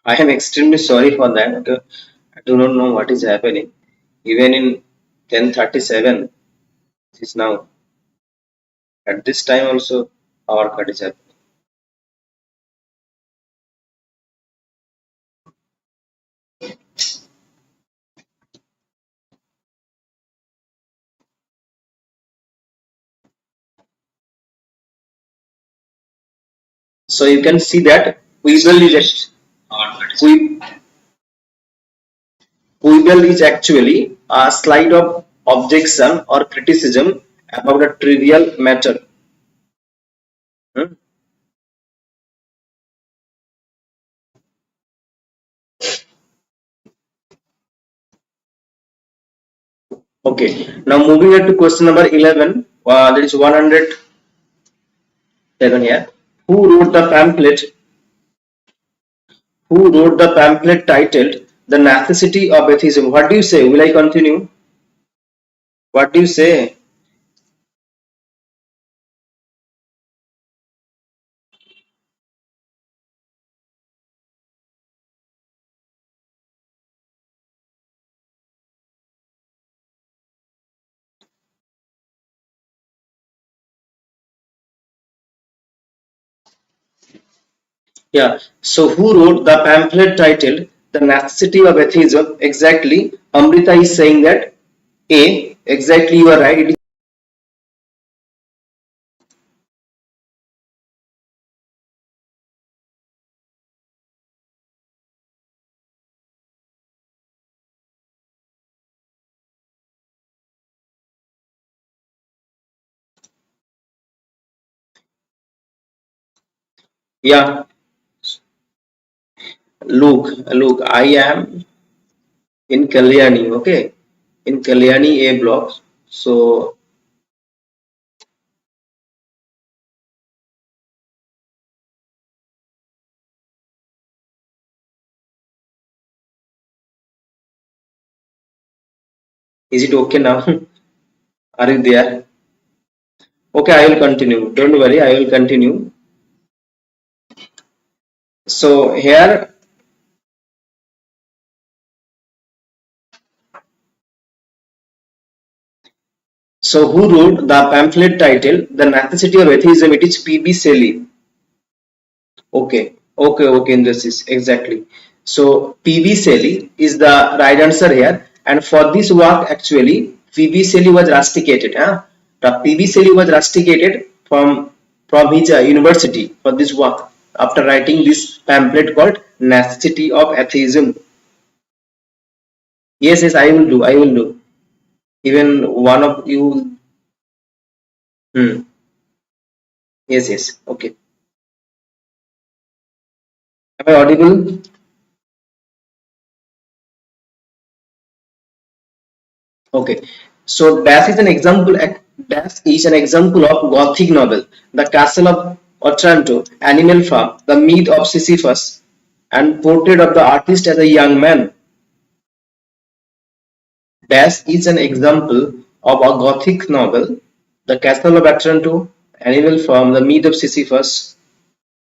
I am extremely sorry for that. Okay. I do not know what is happening. Even in 10:37, it is now at this time also power cut is happening. So you can see that Weevil is We- Weevil is actually a slide of objection or criticism about a trivial matter. Hmm? Okay. Now moving on to question number 11. There is 107 here. Who wrote the pamphlet who wrote the pamphlet titled The Necessity of Atheism? What do you say? Will I continue? What do you say? Yeah. So who wrote the pamphlet titled The Necessity of Atheism? Exactly. Amrita is saying that A. Exactly, you are right. Yeah. Look, I am in Kalyani, okay? In Kalyani A block. So is it okay now? Are you there? Okay, I will continue. Don't worry, I will continue. So here, so who wrote the pamphlet title The Necessity of Atheism? It is P.B. Shelley. Okay, in this is exactly. So P.B. Shelley is the right answer here. And for this work, actually, P.B. Shelley was rusticated. Huh? The P.B. Shelley was rusticated from his university for this work after writing this pamphlet called Necessity of Atheism. Yes, I will do. I will do. Even one of you. Hmm. Yes. Okay. Am I audible? Okay, so Dash is an example of Gothic novel, The Castle of Otranto, Animal Farm, The Myth of Sisyphus, and Portrait of the Artist as a Young Man. Dash is an example of a Gothic novel, The Castle of Otranto, Animal Farm, The Myth of Sisyphus.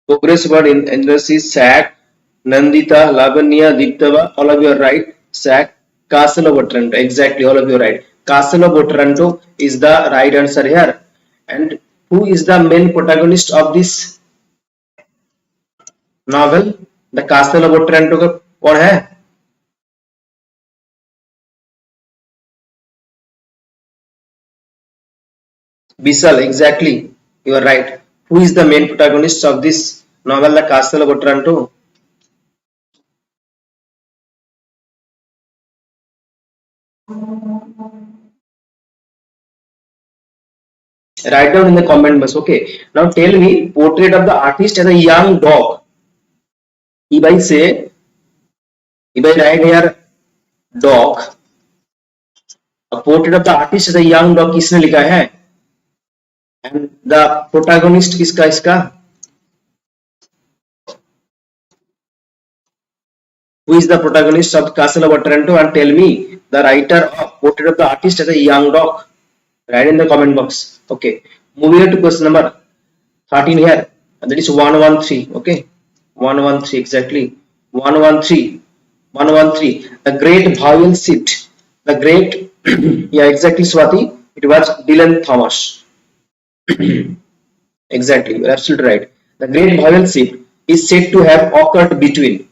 Progress word in Indus Sack, Nandita, Lavanya, Diptava, all of you are right. Sack, Castle of Otranto, exactly, all of you are right. Castle of Otranto is the right answer here. And who is the main protagonist of this novel? The Castle of Otranto का कौन है? Bisal, exactly, you are right. Who is the main protagonist of this novel, The Castle of Otranto? Write down in the comment box. Okay. Now tell me, portrait of the artist as a young dog. If I say, if I write here dog, a portrait of the artist as a young dog किसने लिखा है? And the protagonist किसका इसका? Who is the protagonist of Castle of Otranto? And tell me the writer of portrait of the artist as a young dog. Write in the comment box. Okay. Moving on to question number 13 here. And that is 113. Okay. 113 exactly. 113. 113. The great vowel shift. The great, yeah, exactly, Swati. It was Dylan Thomas. Exactly, you're absolutely right. The great vowel shift is said to have occurred between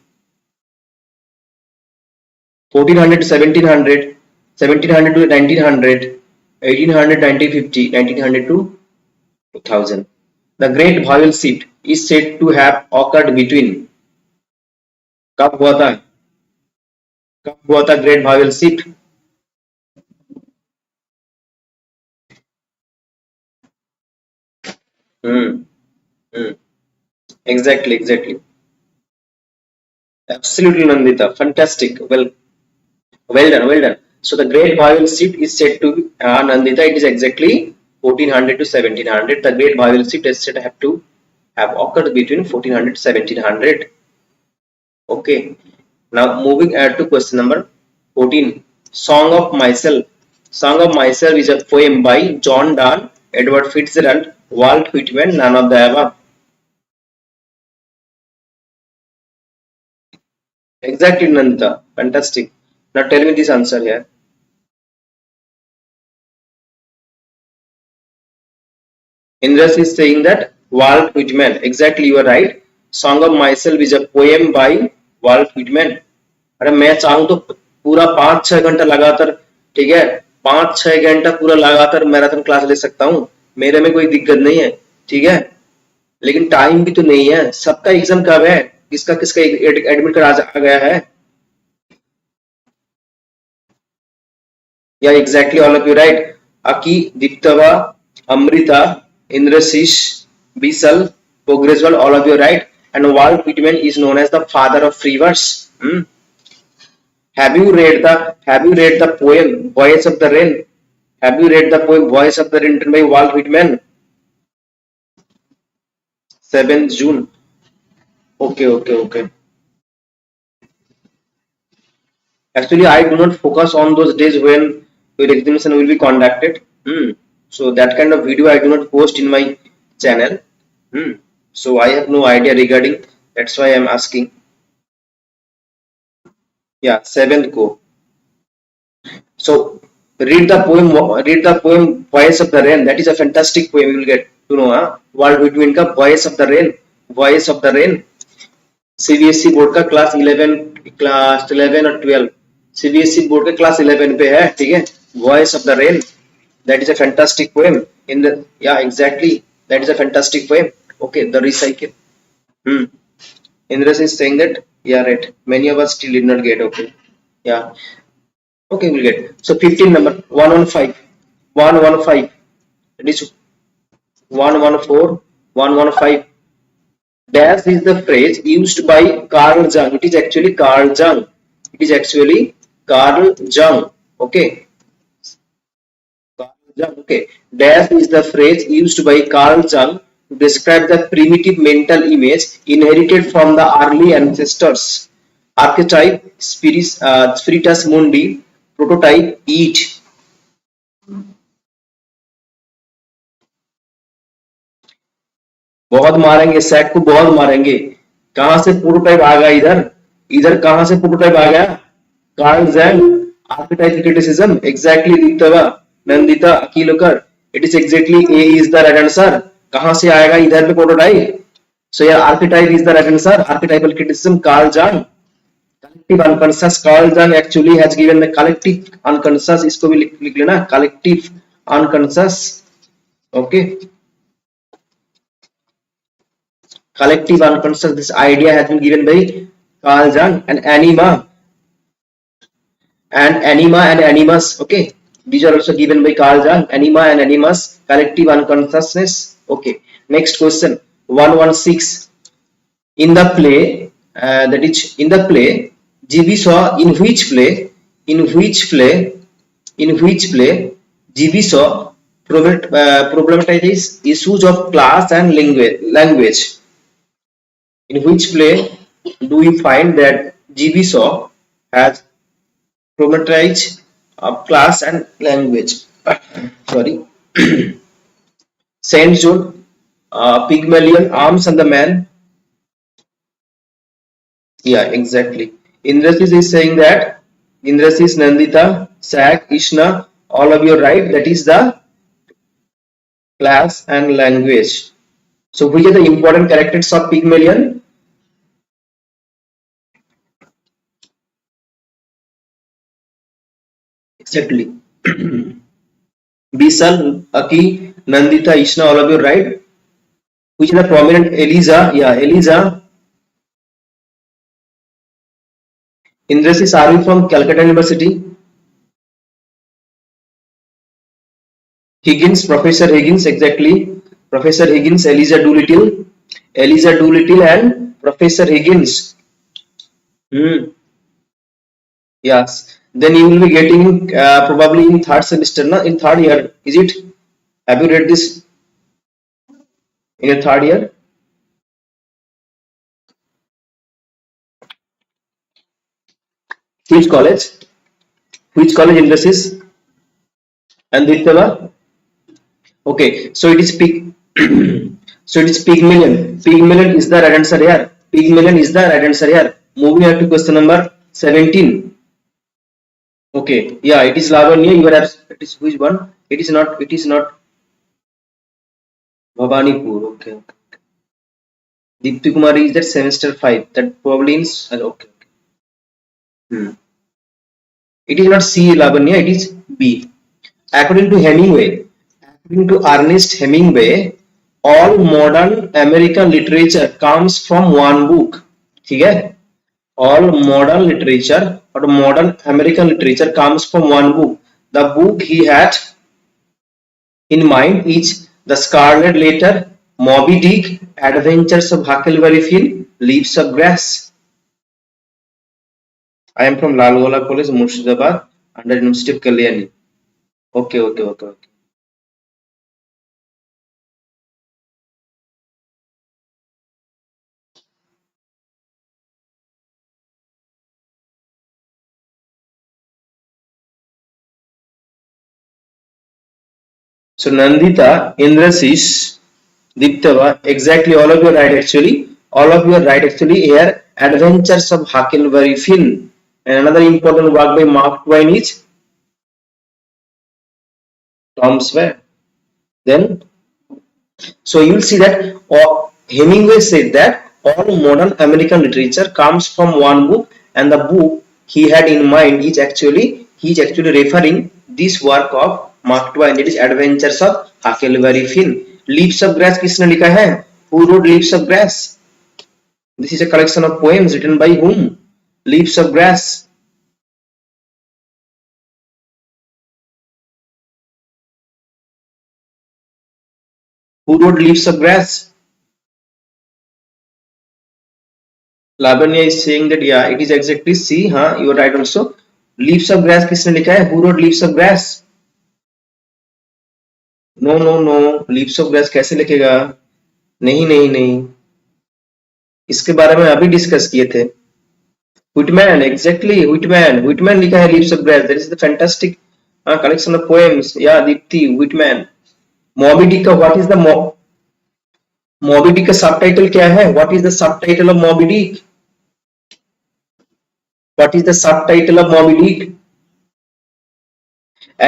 1400 to 1700, 1700 to 1900, 1800 to 1950, 1900 to 2000. The great vowel shift is said to have occurred between कब हुआ था कब हुआ था great vowel shift. Hmm. Hmm. Exactly, exactly. Absolutely, Nandita. Fantastic. Well done, well done. So the great vowel shift is said to Nandita. It is exactly 1400 to 1700. The great vowel shift is said to have occurred between 1400 to 1700. Okay. Now moving ahead to question number 14. Song of Myself. Song of Myself is a poem by John Donne, Edward Fitzgerald, Walt Whitman, none of the above. Exactly, Nandita. Fantastic. Now tell me this answer here. Indras is saying that Walt Whitman. Exactly, you are right. Song of Myself is a poem by Walt Whitman. अरे मैं चाहूँ तो पूरा 5-6 घंटा लगातार, ठीक है, 5-6 घंटा पूरा लगातार मैराथन क्लास ले सकता हूँ. मेरे में कोई दिक्कत नहीं है, ठीक है. लेकिन टाइम भी तो नहीं है. सबका एग्जाम कब है? किसका किसका एडमिट कार्ड आ गया है? Yeah, exactly. All of you right. Aki, Diptava, Amrita, Indrasish, Bisal, Pogreswal, all of you right. And Walt Whitman is known as the father of free verse. Hmm? Have you read the poem Voice of the Rain? Have you read the poem Voice of the Rain written by Walt Whitman? 7th June. Okay, okay, okay. Actually, I do not focus on those days when your examination will be conducted. Hmm. So that kind of video I do not post in my channel. Hmm. So I have no idea regarding. That's why I am asking. Yeah, 7th go. So read the poem. Read the poem Voice of the Rain. That is a fantastic poem. You will get to know. Walt Whitman का Voice of the Rain. Voice of the Rain. CBSE board का class 11 और 12. CBSE board का class 11 पे है, ठीक है. Voice of the rain, that is a fantastic poem in the, yeah, exactly, that is a fantastic poem. Okay, the recycle. Hmm. Indras is saying that, yeah, right, many of us still did not get. Okay, yeah, okay, we'll get. So 15 number 115, 115, that is 114, 115. Dash is the phrase used by Carl Jung. It is actually Carl Jung. It is actually Carl Jung. Okay. Carl Jung. Okay. Dash is the phrase used by Carl Jung to describe the primitive mental image inherited from the early ancestors. Archetype, spiritus mundi, prototype, eat. बहुत मारेंगे set को, बहुत मारेंगे. कहां से prototype आ गया इधर? इधर कहां से प्रोटोटाइप आ गया? Carl Jung. Archetype criticism. Exactly Deeptava, Nandita, Akilokar. It is exactly A is the right answer. कहां से आएगा इधर पे प्रोटोटाइप? सो यार archetype is the right answer. Archetypal criticism Carl Jung. Collective unconscious, Carl Jung actually has given the collective unconscious. इसको भी लिख लेना, collective unconscious. Okay, collective unconscious, this idea has been given by Carl Jung. And anima and animus. Okay, these are also given by Carl Jung. Anima and animus, collective unconsciousness. Okay, next question 116. In the play, that is in the play, GB saw in which play GB saw problematize issues of class and language. In which play do we find that GB Shaw has problematized class and language? Sorry. Saint John, Pygmalion, Arms and the Man, Yeah, exactly. Indrasis is saying that Indrasis, Nandita, Sak, Ishna, all of you are right. That is the class and language. So which are the important characters of Pygmalion? Exactly. Bisal, Aki, Nandita, Ishna, all of you are right. Which are the prominent Eliza? Yeah, Eliza. Indrasis, are you from Calcutta University? Higgins, Professor Higgins, exactly. Professor Higgins, Eliza Doolittle. Eliza Doolittle and Professor Higgins. Hmm. Yes. Then you will be getting probably in third semester, na? In third year, is it? Have you read this in your third year? Which college? Which college industries? And Ditava? Okay, so it is pig. So it is Pygmalion. Pygmalion is the right answer here. Pygmalion is the right answer here. Moving on to question number 17. Okay, yeah, it is Lavanya. You are it is which one? It is not. It is not Bhavanipur. Okay, okay. Deepti Kumari is that semester 5. That probably is okay. Hmm. It is not C, Lavanya. It is B. According to Hemingway, according to Ernest Hemingway, all modern American literature comes from one book. ठीक है? All modern literature or modern American literature comes from one book. The book he had in mind is The Scarlet Letter, Moby Dick, Adventures of Huckleberry Finn, Leaves of Grass. I am from Lalgola College, Murshidabad, under University of Kalyani. Okay, okay, okay, okay. So Nandita, Indrasis, Diptava, exactly all of you are right actually. All of you are right actually here. Adventures of Huckleberry Finn. And another important work by Mark Twain is Tom Sawyer. Then, so you will see that Hemingway said that all modern American literature comes from one book, and the book he had in mind is actually he is actually referring this work of Mark Twain, that is Adventures of Huckleberry Finn. Leaves of Grass किसने लिखा है? Who wrote Leaves of Grass? This is a collection of poems written by whom? Leaves of Grass. Who wrote Leaves of Grass? Lavanya is saying that yeah, it is exactly C. हाँ, you are right also. Leaves of Grass किसने लिखा है? Who wrote Leaves of Grass? No no no, leaves of grass कैसे लिखेगा? नहीं नहीं नहीं, इसके बारे में अभी डिस्कस किए थे. Whitman, exactly, Whitman. Whitman लिखा है Leaves of Grass. That is the fantastic collection of poems. Yeah Deepti, Whitman. Moby Dick का what is the Moby Dick का सबटाइटल क्या है? What is the subtitle of Moby Dick? What is the subtitle of Moby Dick?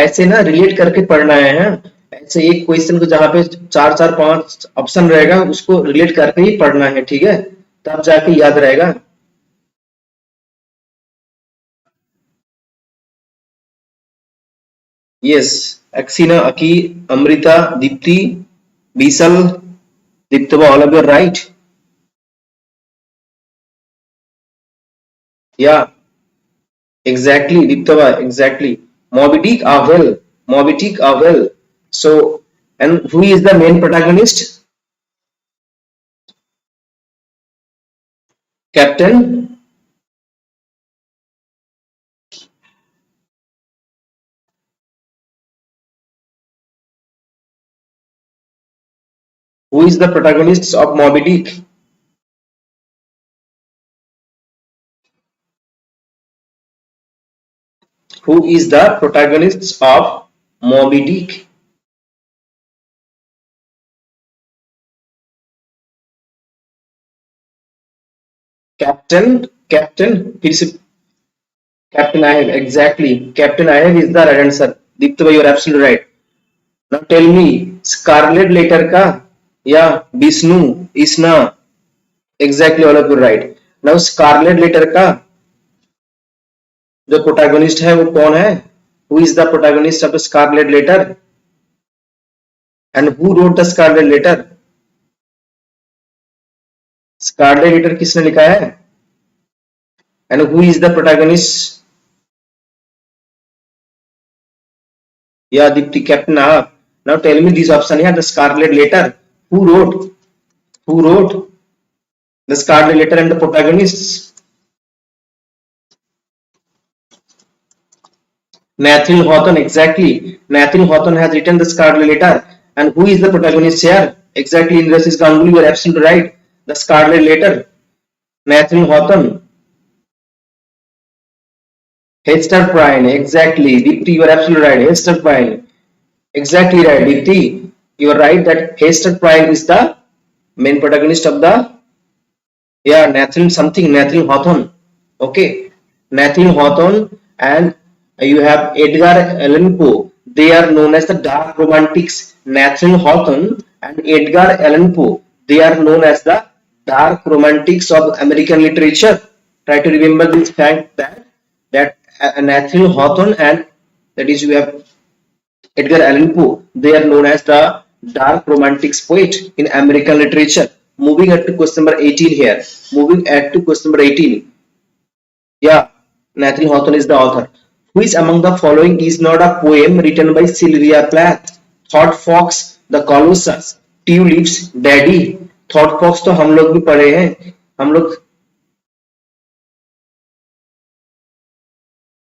ऐसे ना relate करके पढ़ना है, हाँ? ऐसे एक क्वेश्चन को जहां पे चार चार पांच ऑप्शन रहेगा उसको रिलेट करके ही पढ़ना है, ठीक है? तब जाके याद रहेगा. Yes, Axina, Aki, Amrita, Dipti, Bisal, Diptava, all of you are right. Yeah, exactly, Diptava, exactly. Moby Dick are well. Moby Dick are well. So, and who is the main protagonist? Captain. Who is the protagonist of Moby Dick? Who is the protagonist of Moby Dick? Captain captain फिर से captain Ahab exactly captain Ahab is the right answer Deept भाई you are absolutely right now tell me Scarlet Letter का yeah Vishnu Isna exactly all of you right now Scarlet Letter का जो protagonist है वो कौन है who is the protagonist of Scarlet Letter and who wrote the Scarlet Letter Scarlet Letter किसने लिखा है and who is the protagonist या दीप्ति कैप्टन आप now tell me this option है the Scarlet Letter who wrote who wrote the Scarlet Letter and the protagonist Nathaniel Hawthorne, exactly. Nathaniel Hawthorne has written the Scarlet Letter. And who is the protagonist here? Exactly, Indra Ganguly, you are absolutely right. The Scarlet Letter. Nathaniel Hawthorne. Hester Prynne, exactly. Deepti, you are absolutely right. Hester Prynne. Exactly right, Deepti. You are right that Hester Prynne is the main protagonist of the Nathaniel Hawthorne. Okay. Nathaniel Hawthorne and you have Edgar Allan Poe. They are known as the dark romantics. Nathaniel Hawthorne and Edgar Allan Poe. They are known as the dark romantics of American literature. Try to remember this fact that Nathaniel Hawthorne and that is you have Edgar Allan Poe. They are known as the dark romantics poet in American literature. Moving at to question number 18 here. Moving at to question number 18. Yeah, Nathaniel Hawthorne is the author. Which among the following is not a poem written by Sylvia Plath? Thought Fox, The Colossus, Tulips, Daddy. Thought Fox तो हम लोग भी पढ़े हैं हम लोग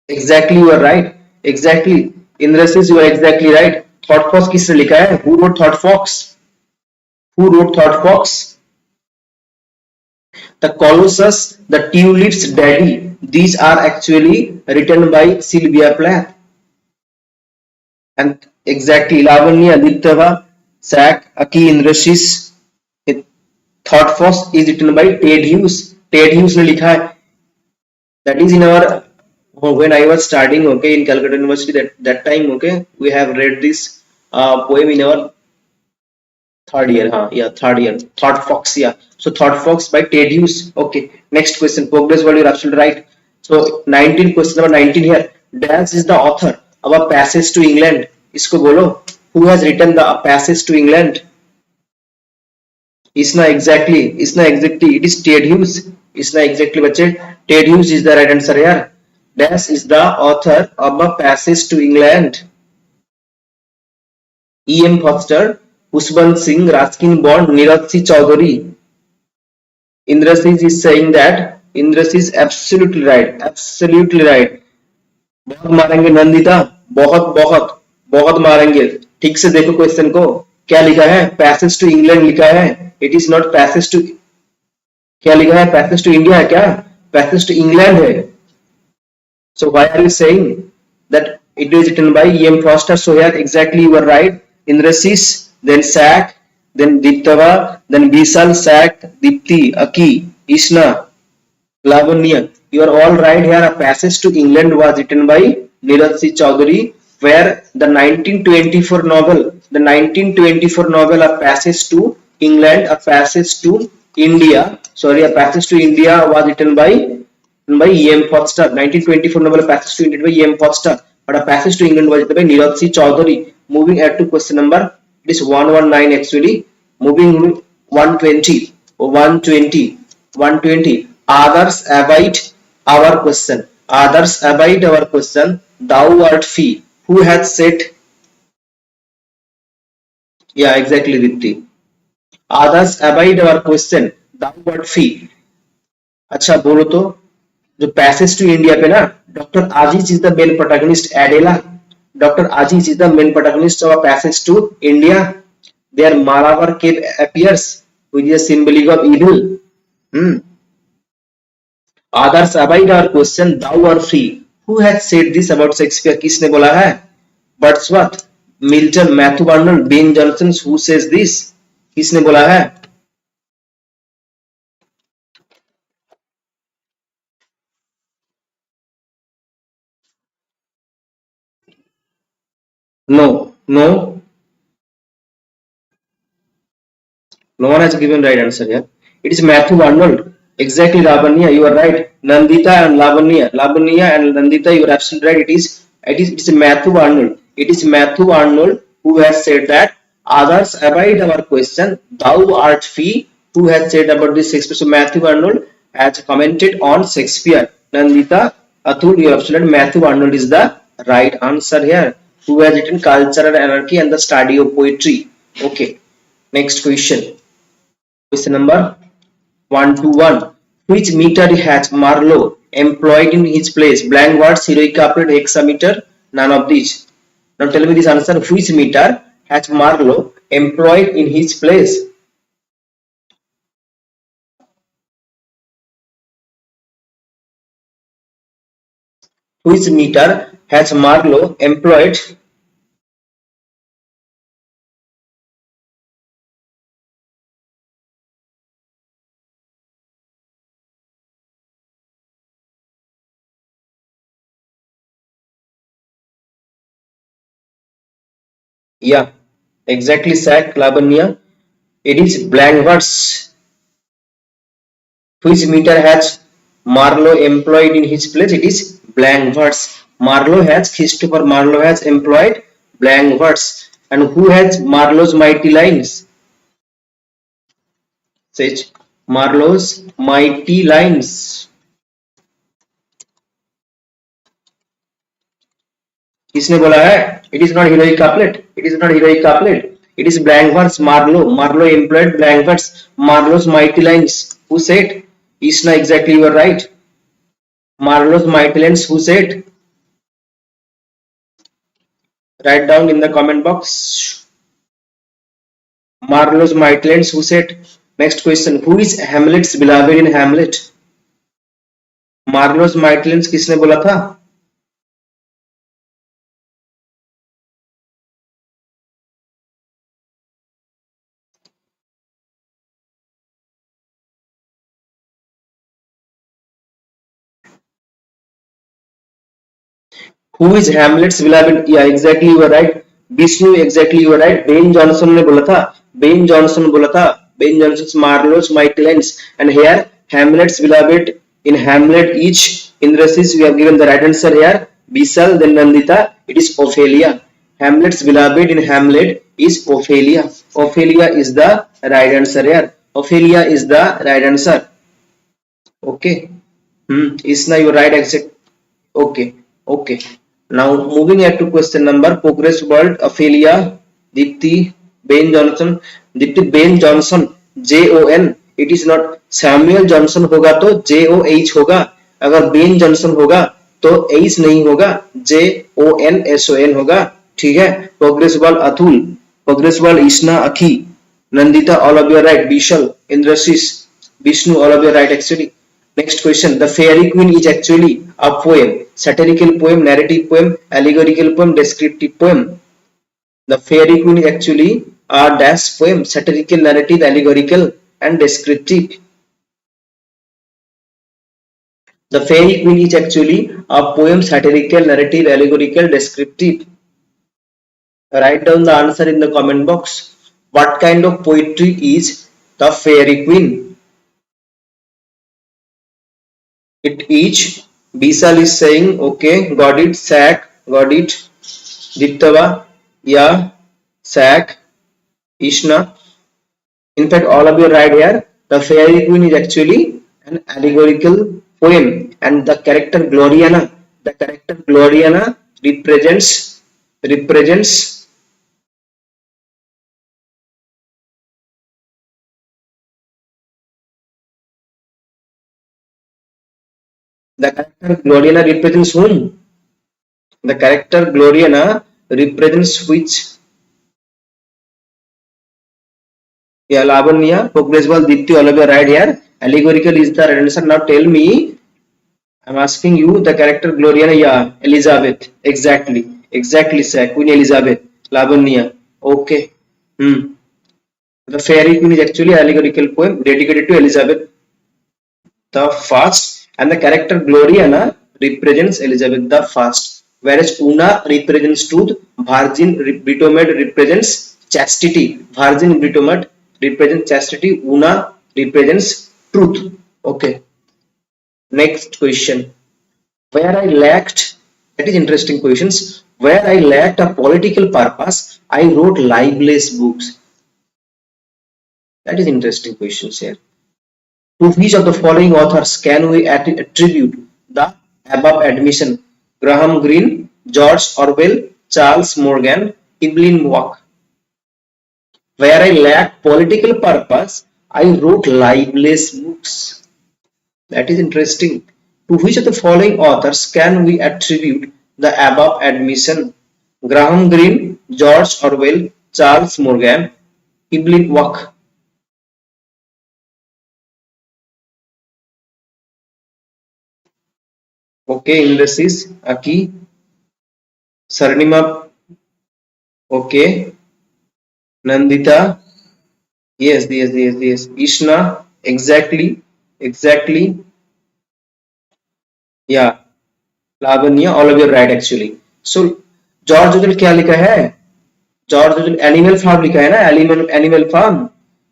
exactly you are right exactly Indra says you are exactly right Thought Fox किसने लिखा है who wrote Thought Fox who wrote Thought Fox The Colossus, The Tulips, Daddy. These are actually written by Sylvia Plath. And exactly, Lavanya, Aditya, Sack, Aki, Indrashis. Thought Fox is written by Ted Hughes. Ted Hughes ने लिखा है. That is in our when I was studying okay in Calcutta University that time okay we have read this poem in our third year third year Thought Fox so Thought Fox by Ted Hughes okay next question progress well you're absolutely right so 19 question number 19 here Dance is the author of A Passage to England isko bolo who has written the A Passage to England isna exactly it is Ted Hughes isna exactly bachche Ted Hughes is the right answer here Dance is the author of A Passage to England E.M. Foster Usman Singh, Raskin Bond, Niraj C. Chaudhary. Indrasis is saying that Indrasis is absolutely right. Absolutely right. बहुत मारेंगे नंदिता बहुत मारेंगे ठीक से देखो question को क्या लिखा है पैसेज टू इंग्लैंड लिखा है it is not passage to क्या लिखा है पैसेज टू इंडिया है क्या पैसेज टू इंग्लैंड है so why are you saying that it is written by E.M. Foster so here exactly you are right Indrasis then Sack, then Diptava, then Bisal, Sack, Dipti, Aki, Ishna, Lavanya. You are all right here. A Passage to England was written by Niraj C. Chaudhary, where the 1924 novel, A Passage to England, A Passage to India, A Passage to India was written by E.M. Foster. 1924 novel, A Passage to India by E.M. Foster, but A Passage to England was written by Niraj C. Chaudhary. Moving ahead to question number it is 119 actually moving 120 others abide our question thou art fee who has said yeah exactly Dipti others abide our question thou art fee अच्छा बोलो तो जो passage to India पे ना doctor Aziz is the main protagonist Adela Dr. Aziz is the main protagonist of A Passage to India. There Malabar cave appears, which is a symbolic of evil. Others abide our question, thou art free. Who has said this about Shakespeare? किसने बोला है? Wordsworth, Milton, Matthew Arnold, Ben Jonson. Who says this? किसने बोला है? No, no, no one has given right answer here. It is Matthew Arnold. Exactly, Lavanya, you are right. Nandita and Lavanya and Nandita, you are absolutely right. It is Matthew Arnold. It is Matthew Arnold who has said that others abide our question, thou art free. Who has said about this Shakespeare? So Matthew Arnold has commented on Shakespeare. Nandita, Atul, you are absolutely right. Matthew Arnold is the right answer here. Who has written Culture and Anarchy and the Study of Poetry? Okay. Next question. Question number 121. Which meter has Marlowe employed in his place? Blank words, heroic couplet, hexameter, none of these. Now tell me this answer. Which meter has Marlowe employed in his place? Which meter has Marlowe employed? Yeah, exactly, Sack Labanya. It is blank words. Which meter has Marlowe employed in his place? It is blank verse. Christopher Marlowe has employed blank verse. And who has Marlowe's mighty lines? Says Marlowe's mighty lines. किसने बोला है? It is not heroic couplet. It is not heroic couplet. It is blank verse. Marlowe employed blank verse. Marlowe's mighty lines. Who said? Isna, exactly, you are right. Marlowe's mighty lines. Who said? Write down in the comment box. Marlowe's mighty lines. Who said? Next question. Who is Hamlet's beloved in Hamlet? Marlowe's mighty lines किसने बोला था? Who is Hamlet's beloved? Yeah, exactly, you are right. Vishnu, exactly, you are right. Ben Jonson ने बोला था. Ben Jonson बोला था. Ben Jonson's Marlowe's mighty lines. And here Hamlet's beloved in Hamlet each Indrasis, we have given the right answer here. Bisal, then Nandita. It is Ophelia. Hamlet's beloved in Hamlet is Ophelia. Ophelia is the right answer here. Ophelia is the right answer. Okay. Isna, you are right. Exact. Okay. Okay. Now moving ahead to question number progress word Ophelia, Dipti, Ben Johnson, Dipti Ben Johnson, Jon. It is not Samuel Johnson होगा तो JOH होगा. अगर Ben Johnson होगा तो H नहीं होगा, JONSON होगा. ठीक है. Progress word Atul, progress word Isna, Akhi, Nandita, all of you are right. Vishal, Indrasis, Vishnu, all of you are right actually. Next question. The Fairy Queen is actually a poem. Satirical poem, narrative poem, allegorical poem, descriptive poem. The Fairy Queen is actually a dash poem. Satirical, narrative, allegorical and descriptive. The Fairy Queen is actually a poem. Satirical, narrative, allegorical, descriptive. Write down the answer in the comment box. What kind of poetry is the Fairy Queen? It each. Bisal is saying okay, got it. Sack, got it. Diktava, yeah. Sack, Ishna. In fact, all of you are right here. The Fairy Queen is actually an allegorical poem, and the character Gloriana represents the character Gloriana represents whom? The character Gloriana represents which? Yeah, Lavanya, progressive, Dipti, all of you are right here. Allegorical is the right answer. Now tell me, I'm asking you the character Gloriana. Yeah, Elizabeth. Exactly. Exactly, sir. Queen Elizabeth. Lavanya. Okay. The Fairy Queen is actually an allegorical poem dedicated to Elizabeth the First, and the character Gloriana represents Elizabeth the First. whereas Una represents truth, Virgin Britomed represents chastity. Virgin Britomed represents chastity, Una represents truth. Okay. Next question. Where I lacked, that is interesting questions. Where I lacked a political purpose, I wrote libelous books. That is interesting questions here. To which of the following authors can we attribute the above admission? Graham Greene, George Orwell, Charles Morgan, Evelyn Waugh. Where I lacked political purpose, I wrote libelous books. That is interesting. To which of the following authors can we attribute the above admission? Graham Greene, George Orwell, Charles Morgan, Evelyn Waugh. Okay, indices, Aki, Sarnima, okay, Nandita, yes. Ishna, exactly, exactly, yeah, Lavanya, all of you are right actually. So, George Orwell क्या लिखा है? George Orwell Animal Farm लिखा है ना? Animal Farm.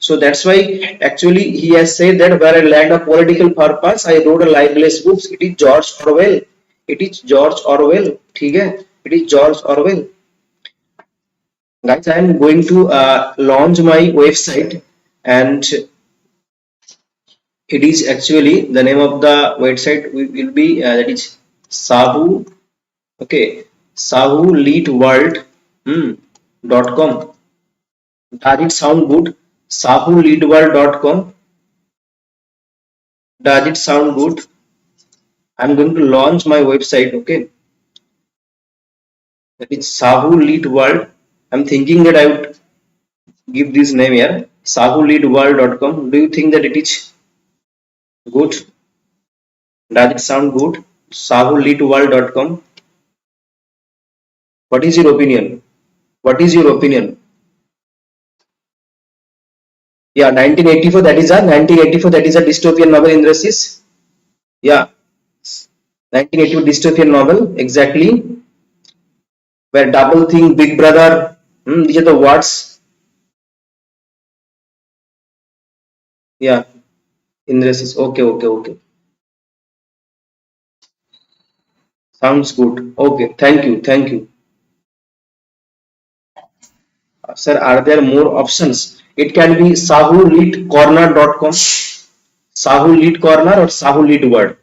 So that's why actually he has said that where I lacked a political purpose, I wrote a libelous books. It is George Orwell. It is George Orwell. ठीक है? It is George Orwell. Guys, I am going to launch my website, and it is actually the name of the website will be that is Sahu. Okay, sahuleadworld .com. Does it sound good? Sahuleadworld.com. Does it sound good? I'm going to launch my website. Okay, that is Sahuleadworld. I'm thinking that I would give this name here, sahuleadworld.com. Do you think that it is good? Does it sound good? sahuleadworld.com. What is your opinion? What is your opinion? Yeah, 1984. That is a 1984. That is a dystopian novel, Indrasis. Yeah, 1984 dystopian novel. Exactly. Where double think, Big Brother. These are the words. Yeah, Indrasis. Okay. Sounds good. Okay. Thank you. Sir, are there more options? It can be sahuleadcorner.com, sahuleadcorner or sahuleadword.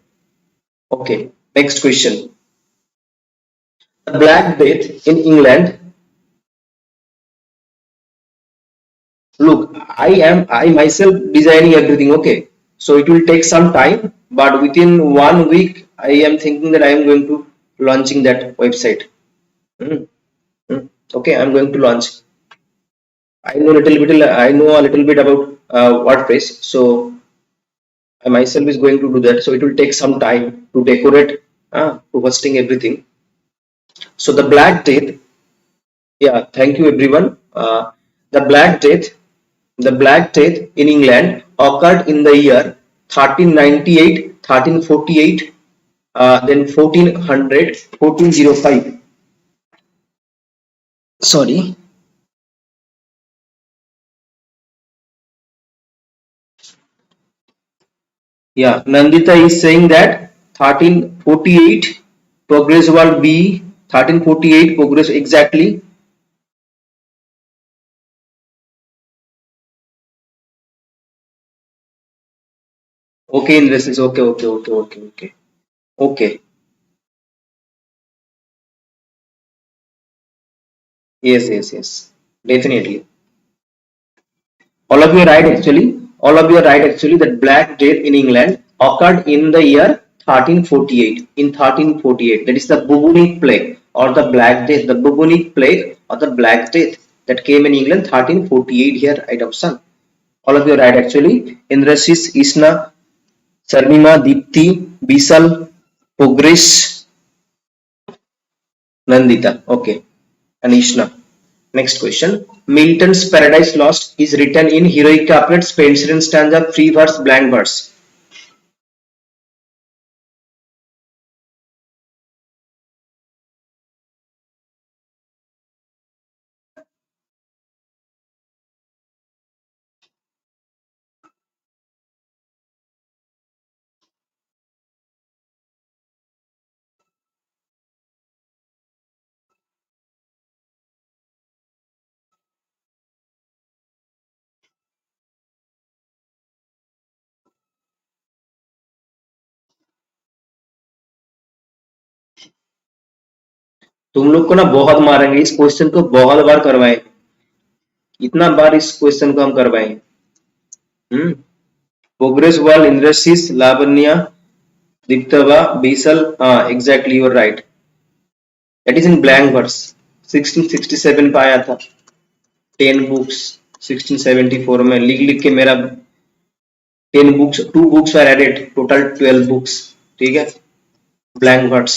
Okay. Next question. The Black Death in England. Look, I myself designing everything. Okay, so it will take some time, but within 1 week, I am thinking that I am going to launching that website. Hmm, Okay, I'm going to launch. I know a little bit. I know a little bit about WordPress, so I myself is going to do that. So it will take some time to decorate, to hosting everything. So the Black Death. Yeah, thank you everyone. The Black Death, the Black Death in England occurred in the year 1398, 1348, then 1400, 1405. Sorry. Yeah, Nandita is saying that 1348 progress will be 1348 progress exactly. Okay, in this is okay. Yes. Definitely. All of you are right actually. All of you are right actually that Black Death in England occurred in the year 1348. In 1348, that is the bubonic plague or the Black Death, the bubonic plague or the Black Death that came in England 1348 here right option. All of you are right actually. Indrasis, Isna, Sarnima, Deepthi, Bisal, Progress, Nandita. Okay. And Ishna. Next question. Milton's Paradise Lost is written in heroic couplets, pencil stanza, free verse, blank verse. तुम लोग को ना बहुत मारेंगे, इस question को बहुत बार करवाए, इतना बार इस क्वेश्चन को हम करवाए। हम्म। प्रोग्रेस वर्ल्ड इंद्रशीष लावण्य दिप्तवा बीसल, हाँ exactly you are right, that is in blank verse. 1667 पे आया था, 10 बुक्स। 1674 में लिख लिख के मेरा 10 books, 2 books are added, total 12 books. ठीक है, blank verse.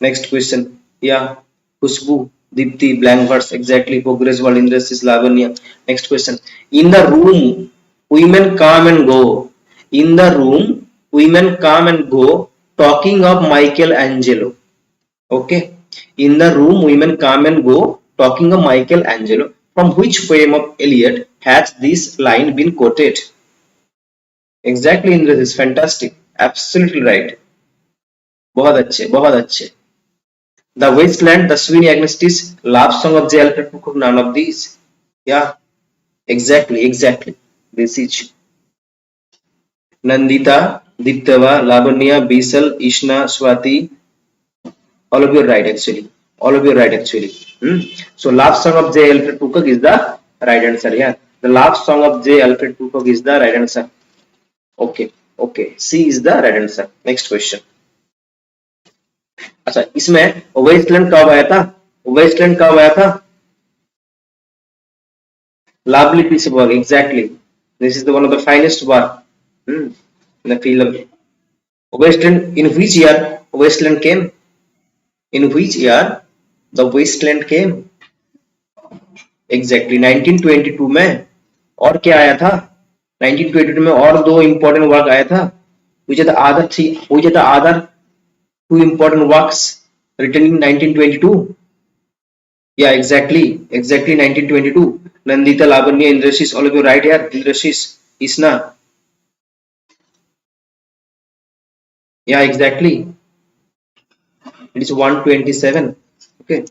Next question, yeah Khushboo Deepti blank verse exactly, progress world इंद्रशीष Lavanya. Next question, in the room women come and go, in the room women come and go talking of Michelangelo. Okay, in the room women come and go talking of Michelangelo. From which poem of Eliot has this line been quoted? Exactly, Indra, is fantastic, absolutely right, बहुत अच्छे बहुत अच्छे। The Wasteland, the Sweeney Agnestis, Love Song of J. Alfred Prufrock, none of these. Yeah, exactly, exactly. This is Nandita, Diptava, Lavanya, Bisal, Ishna, Swati. All of you are right actually. All of you are right actually. Hmm? So, Love Song of J. Alfred Prufrock is the right answer. Yeah, the Love Song of J. Alfred Prufrock is the right answer. Okay, okay. C is the right answer. Next question. अच्छा, इसमें Westland कब आया था? Westland कब आया था? Lovely piece of work, exactly. This is the one of the finest work, in the field of Wasteland. In which year Wasteland came? In which year the Wasteland came? Exactly 1922 में। और क्या आया था? 1922 में और दो important work आया था। Which are the other three? Which are the other two important works written in 1922? Yeah, exactly, exactly 1922. Nandita, Lavanya, Indrashis, all of you right here. Indrashis, Isna. Yeah, exactly. It is 127. Okay.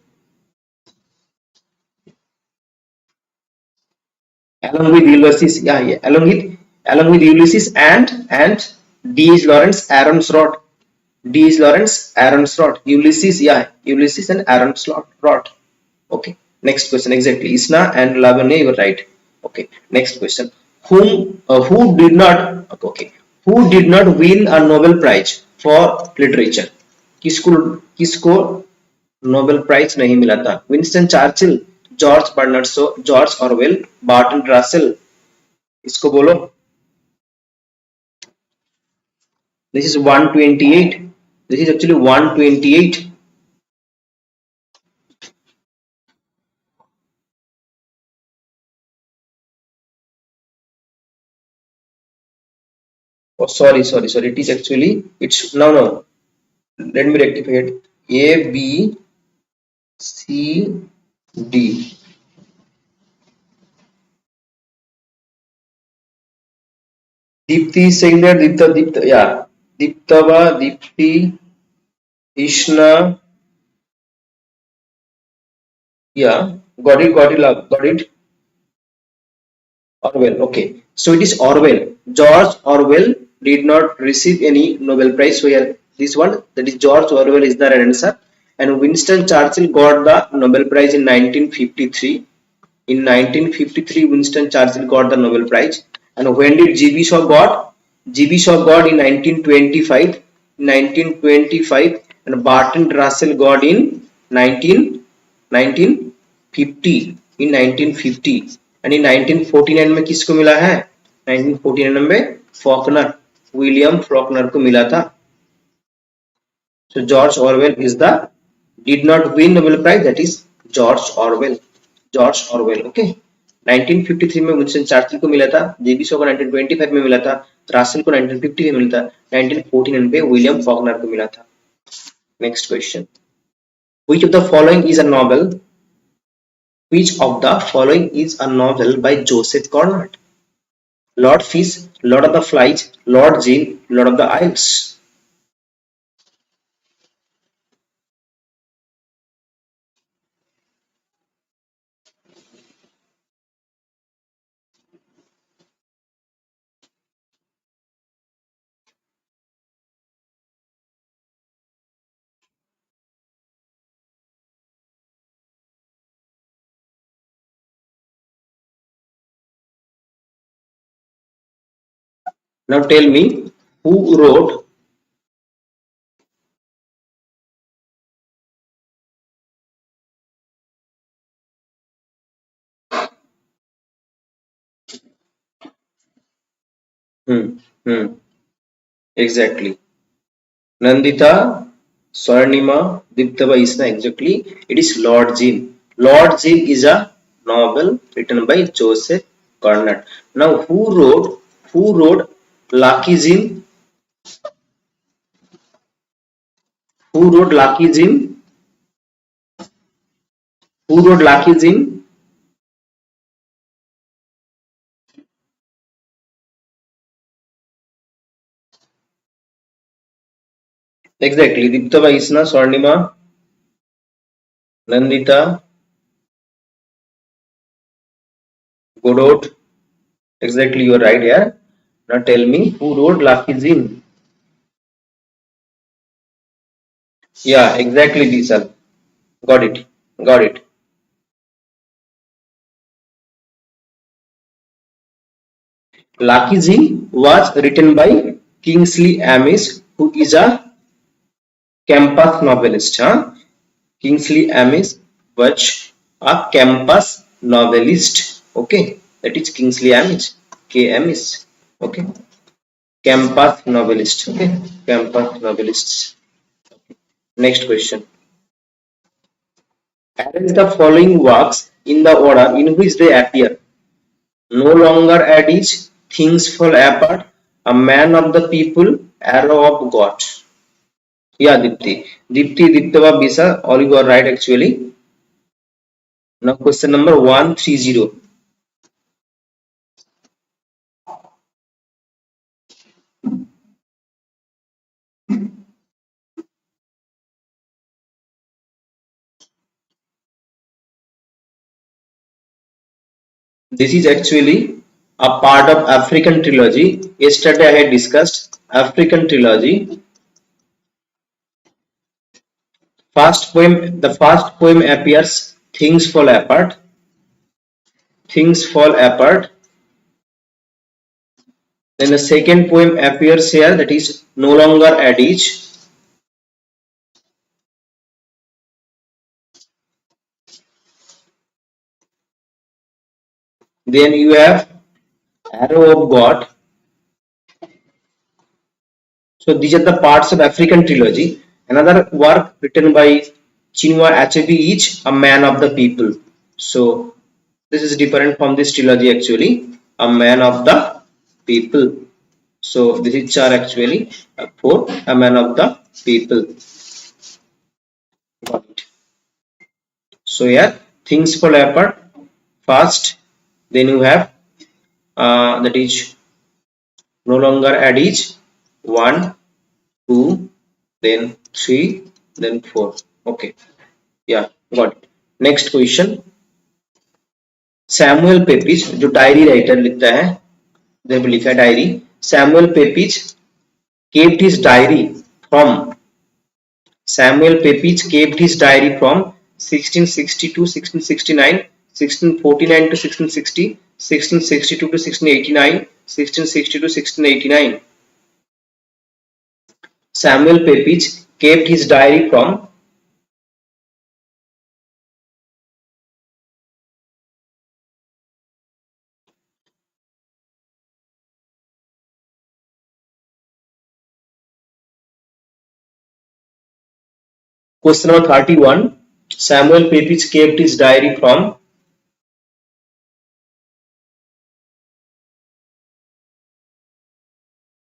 Along with Ulysses, yeah, yeah. Along with Ulysses and D. is Lawrence Aaron Slot. D. is Lawrence Aaron Slot. Ulysses, yeah, Ulysses and Aaron Slot. Okay. Next question, exactly. Isna and Lavanya, you are right. Okay. Next question. Who did not, okay, who did not win a Nobel Prize for literature? किसको किसको Nobel prize नहीं मिला था? Winston Churchill, George Bernard Shaw, George Orwell, Bertrand Russell. इसको बोलो। This is 128, this is actually 128। Oh, sorry, it is actually, it's no, no, let me rectify it. A, B, C, D. Deepti is saying that, Deepta, yeah, Deeptava, Deepti, Ishna, yeah, got it. Orwell, okay. So it is Orwell. George Orwell did not receive any Nobel Prize. So here, this one, that is George Orwell is the right answer. And Winston Churchill got the Nobel Prize in 1953. In 1953, Winston Churchill got the Nobel Prize. And when did GB Shaw got? GB Shaw got in 1925. 1925, and Barton Russell got in 19 1950, in 1950। And in 1949 में किसको मिला है? 1949 में Faulkner, William Faulkner को मिला था। So George Orwell is the did not win Nobel Prize, that is George Orwell, George Orwell, okay। 1953 में Winston Churchill को मिला था, जेबी शो को 1925 में मिला था, रासेल को 1950 में मिला था, 1949 में विलियम फॉकनर को मिला था। Next question, which of the following is a novel? Which of the following is a novel by Joseph Conrad? Lord Fish, Lord of the Flies, Lord Jean, Lord of the Isles. Now tell me who wrote. Hmm, hmm, exactly. Nandita, Swarnima, Diptava Isna, exactly. It is Lord Jim. Lord Jim is a novel written by Joseph Conrad. Now, who wrote Lucky Jim? Who wrote Lucky Jim? Who wrote Lucky Jim? Exactly. Diptava Isna, Swarnima, Nandita, Godot. Exactly, you are right here. Now tell me who wrote Lucky Jim? Yeah, exactly, Diesel. Got it. Got it. Lucky Jim was written by Kingsley Amis, who is a campus novelist. Huh? Kingsley Amis was a campus novelist. Okay, that is Kingsley Amis. K. Amis. Okay, campus novelist. Okay, campus novelists. Next question. Arrange the following works in the order in which they appear. No longer adage, things fall apart, a man of the people, arrow of God. Yeah, Dipti. Dipti, Diptava, Bisa, all you are right actually. Now question number 130. This is actually a part of African trilogy. Yesterday I had discussed African trilogy. The first poem appears, things fall apart. Things fall apart. Then the second poem appears here, that is no longer adage. Then you have arrow of God. So these are the parts of African trilogy. Another work written by Chinua Achebe is A Man of the People. So this is different from this trilogy actually. A Man of the People. So this is are actually for A Man of the People. Got it. So yeah, things fall apart fast. Then you have that is no longer adage. One, two, then three, then four. Okay. Yeah, got it. Next question Samuel Pepys जो diary writer लिखता है जब लिखा है diary Samuel Pepys kept his diary from Samuel Pepys kept his diary from 1660 to 1669 1649 to 1660 1662 to 1689 1660 to 1689 Samuel Pepys kept his diary from question number 31 Samuel Pepys kept his diary from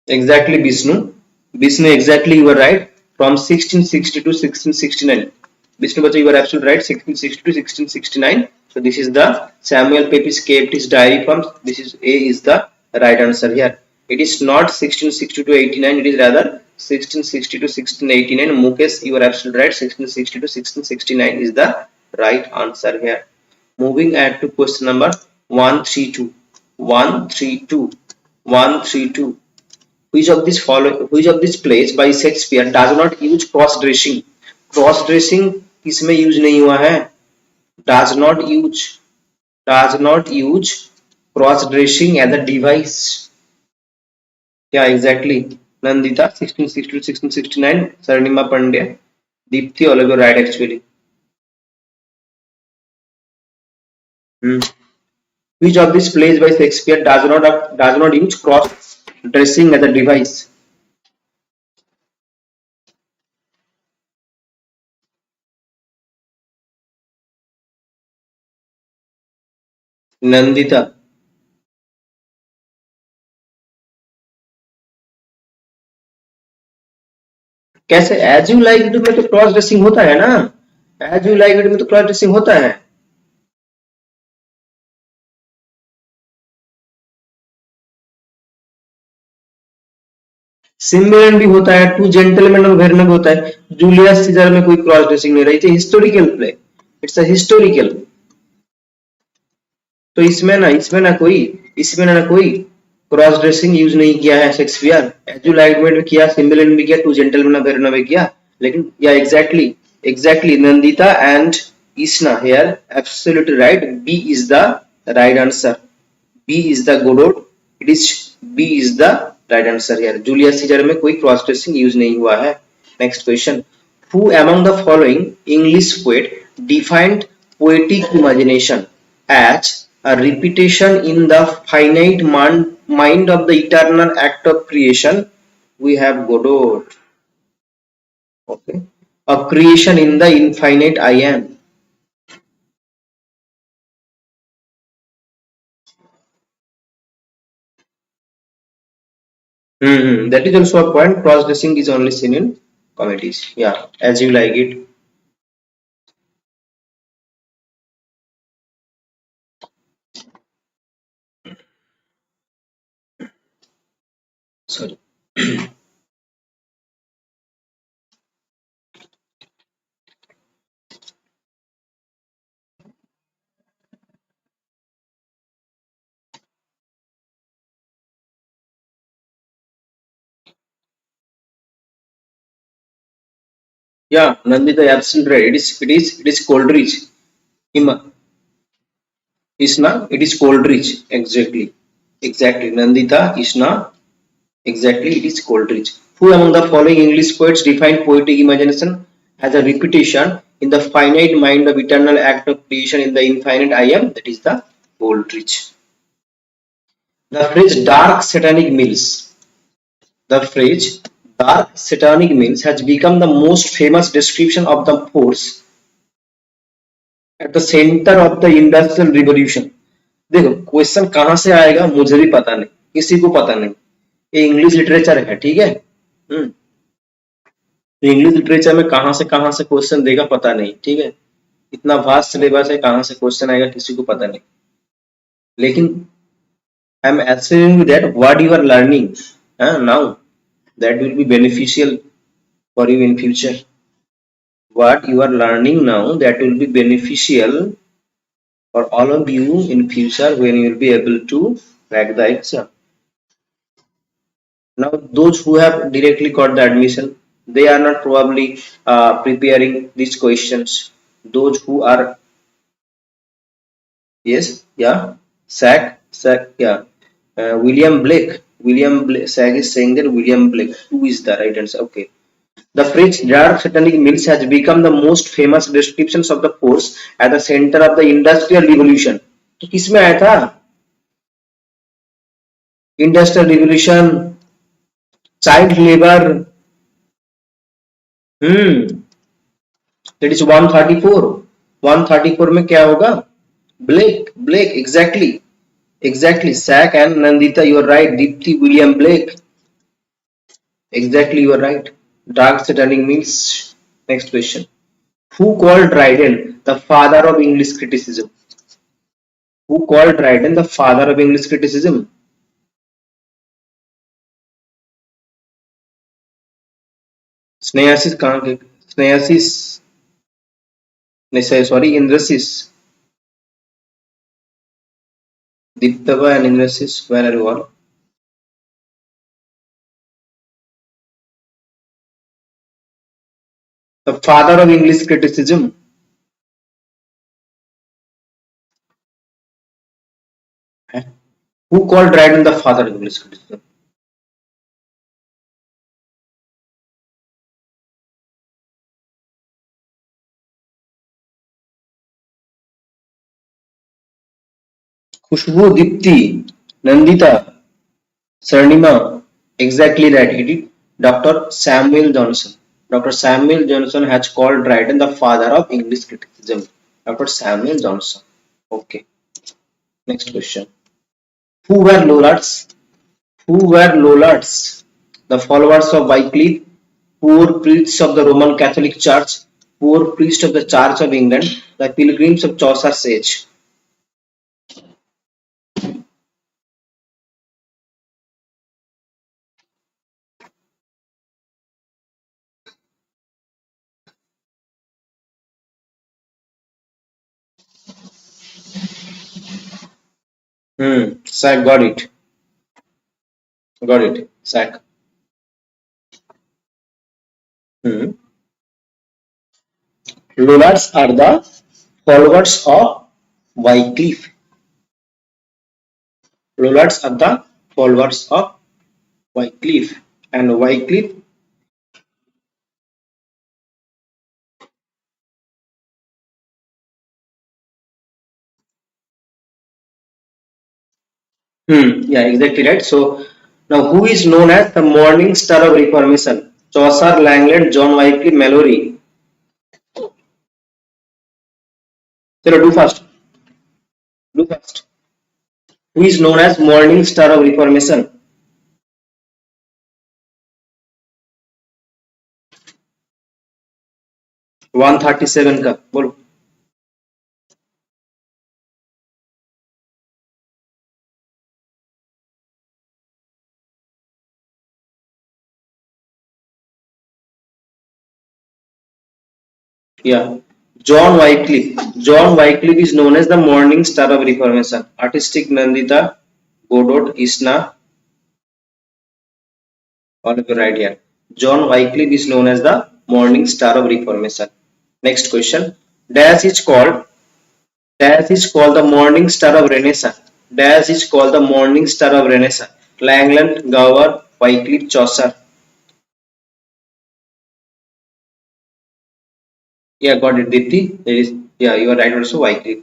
exactly Vishnu. Vishnu, exactly you were right. From 1660 to 1669. Vishnu Bacha, you were absolutely right. 1660 to 1669. So this is the Samuel Pepys kept his diary from. This is A is the right answer here. It is not 1660 to 89. It is rather 1660 to 1689. Mukesh, you are absolutely right. 1660 to 1669 is the right answer here. Moving ahead to question number 132. 132. 132. Which of these plays by Shakespeare does not use cross dressing? Cross dressing किसमें use नहीं हुआ है? Does not use cross dressing as a device. Yeah, exactly. Nandita, 1660 to 1669. Saranima Pandya. Deepthi, all of you right actually. Hmm. Which of these plays by Shakespeare does not use cross dressing as a device? Nandita, कैसे as you like it में तो cross dressing होता है ना। As you like it में तो cross dressing होता है। सिमिलैन भी होता है, टू जेंटलमैन ऑफ वेरना भी होता है। जूलियस सीजर में कोई क्रॉस ड्रेसिंग नहीं रही थी, historical play, it's a historical. तो इसमें ना कोई क्रॉस ड्रेसिंग यूज नहीं किया है शेक्सपियर। एज यू लाइक में किया, सिमिलैन भी किया, टू जेंटलमैन ऑफ वेरना भी किया। लेकिन yeah exactly Nandita and Isna here absolutely right, B is the right answer. B is the Godot, it is B is the right answer यार। जूलियस सीजर में कोई क्रॉस ड्रेसिंग यूज नहीं हुआ है। Next question, who among the following English poet defined poetic imagination as a repetition in the finite mind of the eternal act of creation? We have Godot. Okay, a creation in the infinite I am. That is also a point. Cross dressing is only seen in comedies. Yeah, as you like it. Sorry. Yeah, Nandita, absolutely right. It is Coleridge. Hima, Isna, it is Coleridge. Exactly. Nandita, Isna, exactly. It is Coleridge. Who among the following English poets defined poetic imagination as a repetition in the finite mind of eternal act of creation in the infinite I am? That is the Coleridge. The phrase dark satanic mills. The phrase dark satanic mills has become the most famous description of the force at the center of the industrial revolution. देखो question कहां से आएगा मुझे भी पता नहीं, किसी को पता नहीं। ये इंग्लिश लिटरेचर है, ठीक है। तो इंग्लिश लिटरेचर में कहां से क्वेश्चन देगा पता नहीं, ठीक है। इतना वास्ट सिलेबस है, कहां से क्वेश्चन आएगा किसी को पता नहीं। लेकिन I am assuring you that what you are learning now, that will be beneficial for you in future. What you are learning now, that will be beneficial for all of you in future when you will be able to crack the exam. Now those who have directly got the admission, they are not probably preparing these questions. Those who are, yes, yeah, sack, yeah, William Blake, sack is saying that William Blake, who is the right answer? Okay. The phrase dark satanic mills has become the most famous descriptions of the force at the center of the industrial revolution. तो किसमें आया था? Industrial revolution, child labour. That is 134। 134 में क्या होगा? Blake exactly सैक and Nandita, you are right. Dipti, William Blake, exactly you are right. Dark satanic mills. Next question, who called Dryden the father of English criticism? Who called Dryden the father of English criticism? स्नेहासिस कहाँ के? स्नेहासिस, नहीं sorry, इंद्रसिस। Diptava and Indrasis, where are you all? The father of English criticism. Who called Dryden the father of English criticism? Khushbu, Dipti, Nandita, Sarnima, exactly right. It is Dr. Samuel Johnson. Dr. Samuel Johnson has called Dryden the father of English criticism. Dr. Samuel Johnson. Okay, next question. Who were Lollards? Who were Lollards? The followers of Wycliffe, poor priests of the Roman Catholic Church, poor priests of the Church of England, the pilgrims of Chaucer's age. Sack got it. Got it. Sack. Hmm. Lollards are the followers of Wycliffe. Lollards are the followers of Wycliffe. And Wycliffe, yeah, exactly right. So now who is known as the morning star of Reformation? Chaucer, Langland, John Wycliffe, Mallory. Chalo, do fast. Do fast. Who is known as morning star of Reformation? 137 का बोलो. Yeah. John Wycliffe. John Wycliffe is known as the morning star of Reformation. Artistic Nandita, Godot, Isna, all of you right here. John Wycliffe is known as the morning star of Reformation. Next question. Dash is called Dash is called the morning star of Renaissance. Dash is called the morning star of Renaissance. Langland, Gower, Wycliffe, Chaucer. Yeah, got it, Dipti. There is, yeah, you are right also, Wycliffe.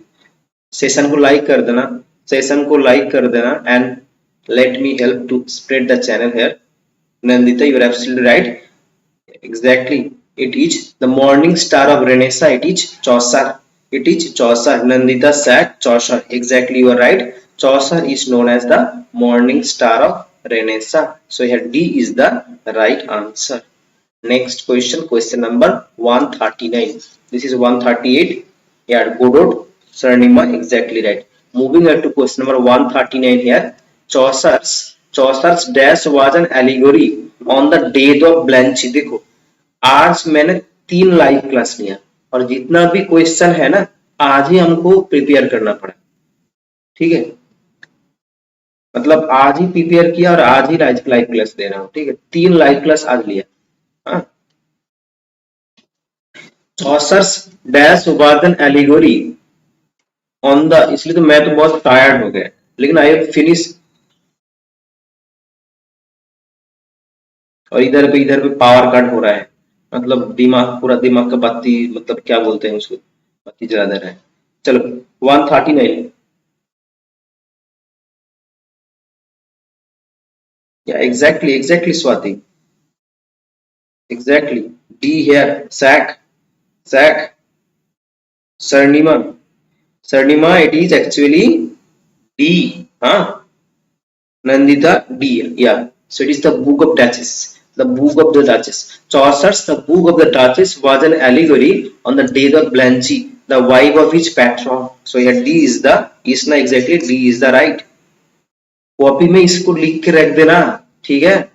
Session को like कर देना. Session को like कर देना and let me help to spread the channel here. Nandita, you are absolutely right. Exactly. It is the morning star of Renaissance. It is Chaucer. It is Chaucer. Nandita said Chaucer. Exactly, you are right. Chaucer is known as the morning star of Renaissance. So here D is the right answer. Next question, question number 139. This is 138. Yeah, Godot, Surnima, exactly right. Moving on to question number 139 here. Chaucer's dash was an allegory on the death of Blanche. देखो, आज मैंने 3 live class लिया और जितना भी question है ना, आज ही हमको प्रिपेयर करना पड़ा. ठीक है, मतलब आज ही प्रिपेयर किया और आज ही लाइव क्लास दे रहा हूँ. ठीक है, 3 लाइव क्लास आज लिया. हाँ, Chaucer's dash was an allegory on the, इसलिए तो मैं तो बहुत टायर्ड हो गया, लेकिन आई फिनिश. और इधर पे पावर कट हो रहा है, मतलब दिमाग पूरा दिमाग का बत्ती, मतलब क्या बोलते हैं उसको, बत्ती जला दे रहा है. चलो 139. या exactly Swati, exactly. D here, सैक Swarnima. Swarnima, it is actually D. हाँ, Nandita D. Yeah. So it is the Book of Duchess. The Book of the Duchess. Chaucer's The Book of the Duchess was an allegory on the death of Blanche, the wife of his patron. So here D is the, इसना exactly D is the right. Copy में इसको लिख के रख देना. ठीक है,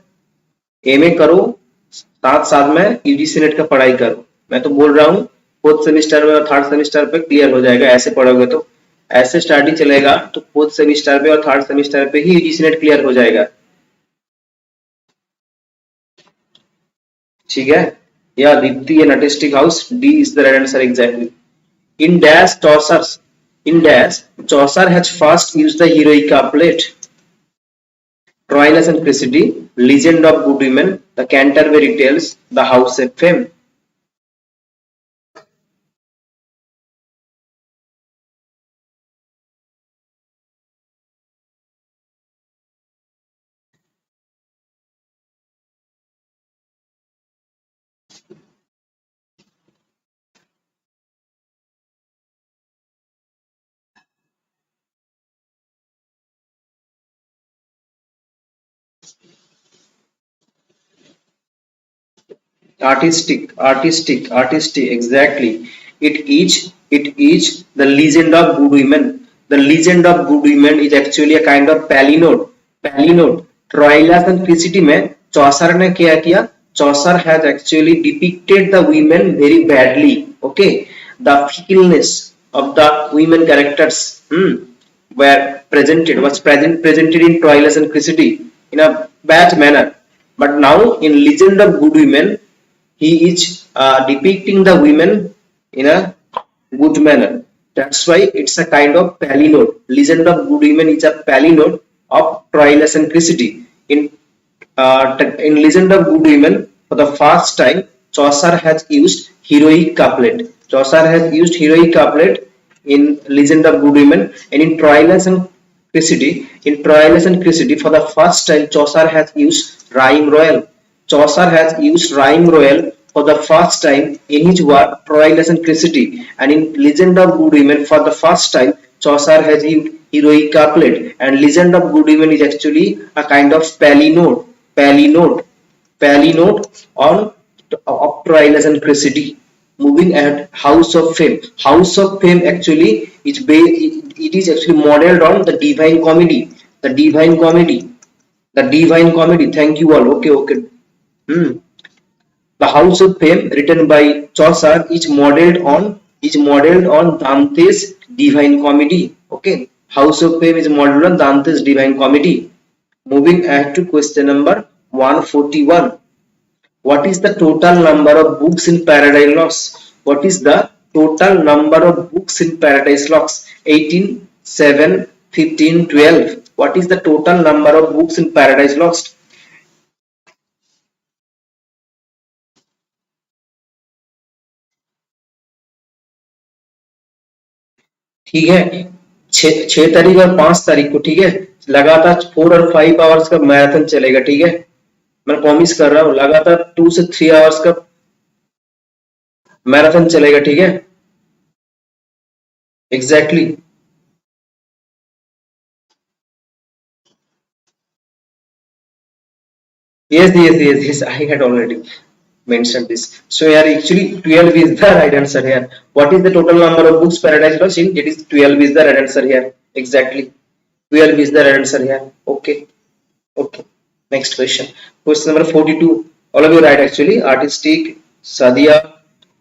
MA करो, साथ साथ में यूजीसी नेट का पढ़ाई करो. मैं तो बोल रहा हूँ फोर्थ सेमिस्टर में और थर्ड सेमिस्टर पे क्लियर हो जाएगा. ऐसे पढ़ोगे तो, ऐसे स्टडी चलेगा तो फोर्थ सेमिस्टर पे और थर्ड सेमिस्टर पे ही यूजीसी नेट क्लियर हो जाएगा. ठीक है, या Dipti an artistic house, D is the right answer exactly. In dash Chaucer's, in dash Chaucer has first used the heroic couplet. Troilus and Cressida, Legend of Good Women, the Canterbury Tales, the House of Fame. Artistic, exactly. It is the legend of good women. The legend of good women is actually a kind of palinode Troilus and Cressida में चौसर ने क्या किया? Chaucer has actually depicted the women very badly. Okay, the fickleness of the women characters presented in Troilus and Cressida in a bad manner. But now in Legend of Good Women, he is depicting the women in a good manner. That's why it's a kind of palinode. Legend of Good Women is a palinode of Troilus and Cressida. In Legend of Good Women, for the first time, Chaucer has used heroic couplet. Chaucer has used heroic couplet in Legend of Good Women, and in Troilus and Cressida, for the first time, Chaucer has used rhyme royal. Chaucer has used rhyme royal for the first time in his work Troilus and Cressida, and in Legend of Good Women, for the first time, Chaucer has used heroic couplet, and Legend of Good Women is actually a kind of palinode, palinode on of Troilus and Cressida. Moving at House of Fame. House of Fame actually it is actually modeled on the Divine Comedy. The Divine Comedy. The Divine Comedy. Thank you all. Okay, okay. Hmm. The House of Fame, written by Chaucer, is modeled on Dante's Divine Comedy. Okay. House of Fame is modeled on Dante's Divine Comedy. Moving ahead to question number 141. What is the total number of books in Paradise Lost? What is the total number of books in Paradise Lost? 18, 7, 15, 12. What is the total number of books in Paradise Lost? ठीक है, 6 तारीख और 5 तारीख को, ठीक है, लगातार 4 और 5 आवर्स का मैराथन चलेगा, ठीक है, मैं प्रॉमिस कर रहा हूँ, लगातार 2 से 3 आवर्स का मैराथन चलेगा, ठीक है, exactly exactly. Yes. I had already mentioned this. So here actually 12 is the right answer here. What is the total number of books Paradise Lost in? It is 12 is the right answer here. Exactly. 12 is the right answer here. Okay. Okay. Next question. Question number 42. All of you right actually. Artistic, Sadia,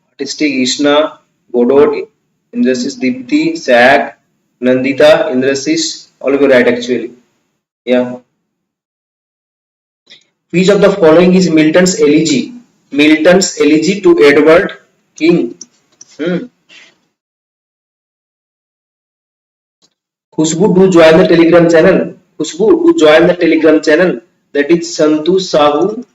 Artistic, Ishna, Godot, Indrasis, Dipti, Sag, Nandita, Indrasis. All of you right actually. Yeah. Which of the following is Milton's elegy? Milton's elegy to Edward King. Hmm. Khushbu, do join the Telegram channel. Khushbu, do join the Telegram channel. That is Santu Sahu.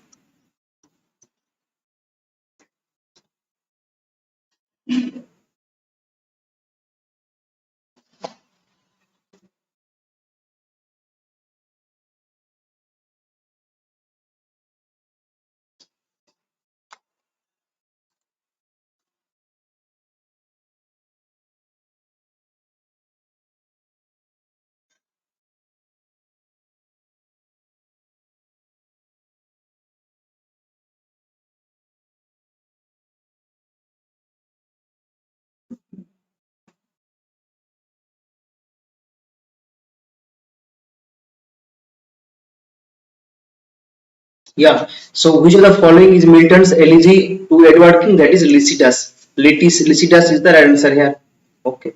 Yeah. So which of the following is Milton's elegy to Edward King? That is Lycidas. Lycidas is the right answer here. Okay.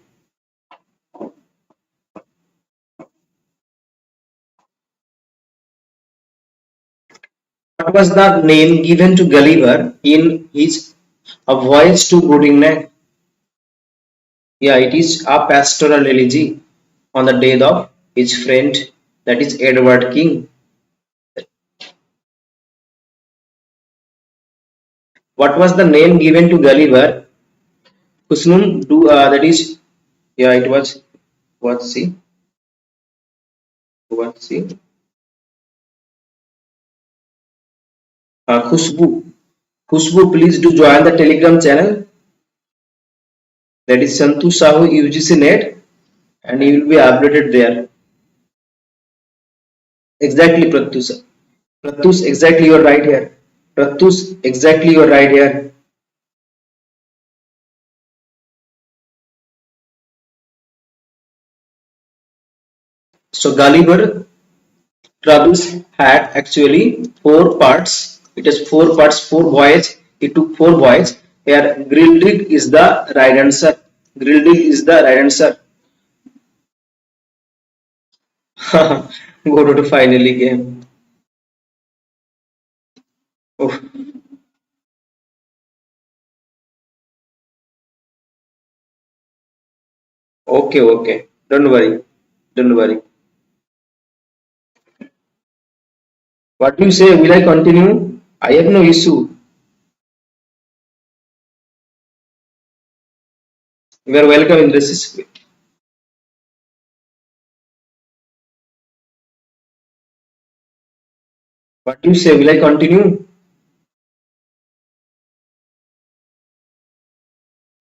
What was the name given to Gulliver in his A Voyage to Brooklyn? Yeah, it is a pastoral elegy on the death of his friend, that is Edward King. What was the name given to Gulliver? Husnum do that is, yeah, it was what see what see Khushbu. Khushbu, please do join the Telegram channel. That is Santu Sahu UGC Net, and you will be updated there. Exactly, Pratyusha. Pratyush, exactly you're right here. Pratyush, exactly you're right here. So Gulliver Troubles had actually four parts. It has four parts, four boys. He took four boys. Here, Grildrig is the right answer. Grildrig is the right answer. Go to the finally game. Oh, okay, okay. Don't worry. Don't worry. What do you say? Will I continue? I have no issue. You are welcome in this. What do you say? Will I continue?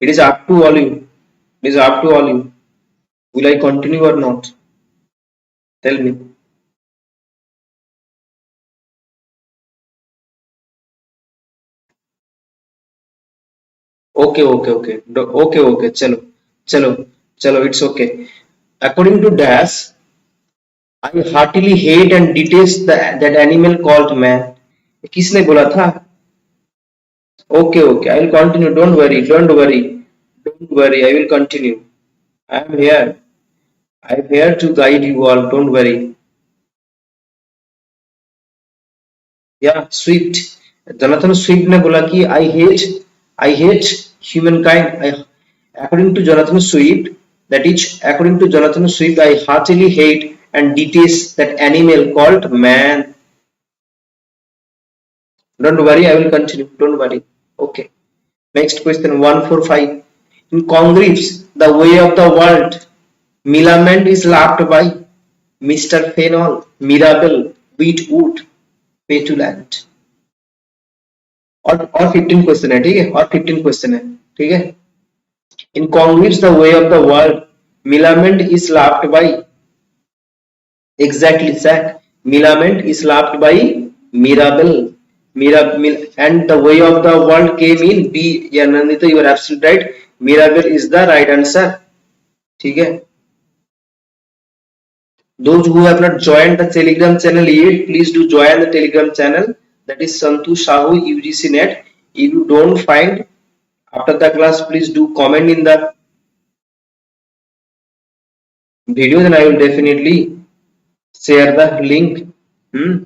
It is up to all you. It is up to all you. Will I continue or not? Tell me. Okay, okay, okay. Okay, okay. Chalo, chalo, chalo. It's okay. According to Das, I heartily hate and detest that animal called man. किसने बोला था? Okay, okay. I will continue. Don't worry. Don't worry. Don't worry. I will continue. I am here. I am here to guide you all. Don't worry. Yeah, Swift. Jonathan Swift ने बोला कि I hate humankind. According to Jonathan Swift, that is, according to Jonathan Swift, I heartily hate and detest that animal called man. Don't worry, I will continue. Don't worry. Okay. Next question 145. In Congress, the way of the world, Milament is laughed by Mr. Fenol, Mirabelle, Wheatwood, Petulant. और 15 question है ठीक है और 15 question है ठीक है in Congreve's the Way of the World Millamant is laughed by exactly Zach milament is laughed by mirabel and the way of the world came in b yeah Nandita you are absolutely right mirabel is the right answer ठीक है those who have not joined the telegram channel yet please do join the telegram channel that is Santu Sahu UGC net if you don't find after the class please do comment in the video then I will definitely share the link hmm?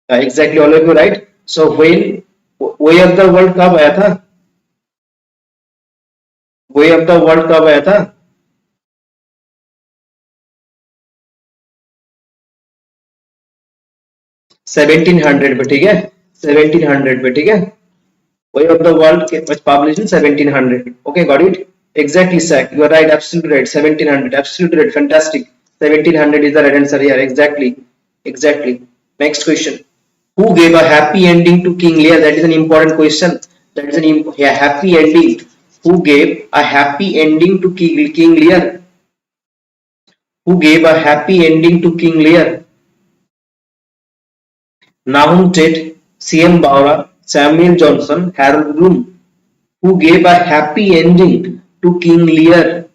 Exactly all of you right so when way of the world कब आया था वे of the world कब आया था 1700 पे ठीक है 1700 पे ठीक है वे ऑफ द वर्ल्ड के publish in 1700 okay got it exactly sir you are right absolutely right 1700 absolutely right fantastic 1700 is the right answer here exactly next question who gave a happy ending to king lear that is an important question that is a happy ending who gave a happy ending to king lear who gave a happy ending to king lear Nahum Tate, C.M. Bowra, Samuel Johnson, Harold Bloom, who gave a happy ending to King Lear.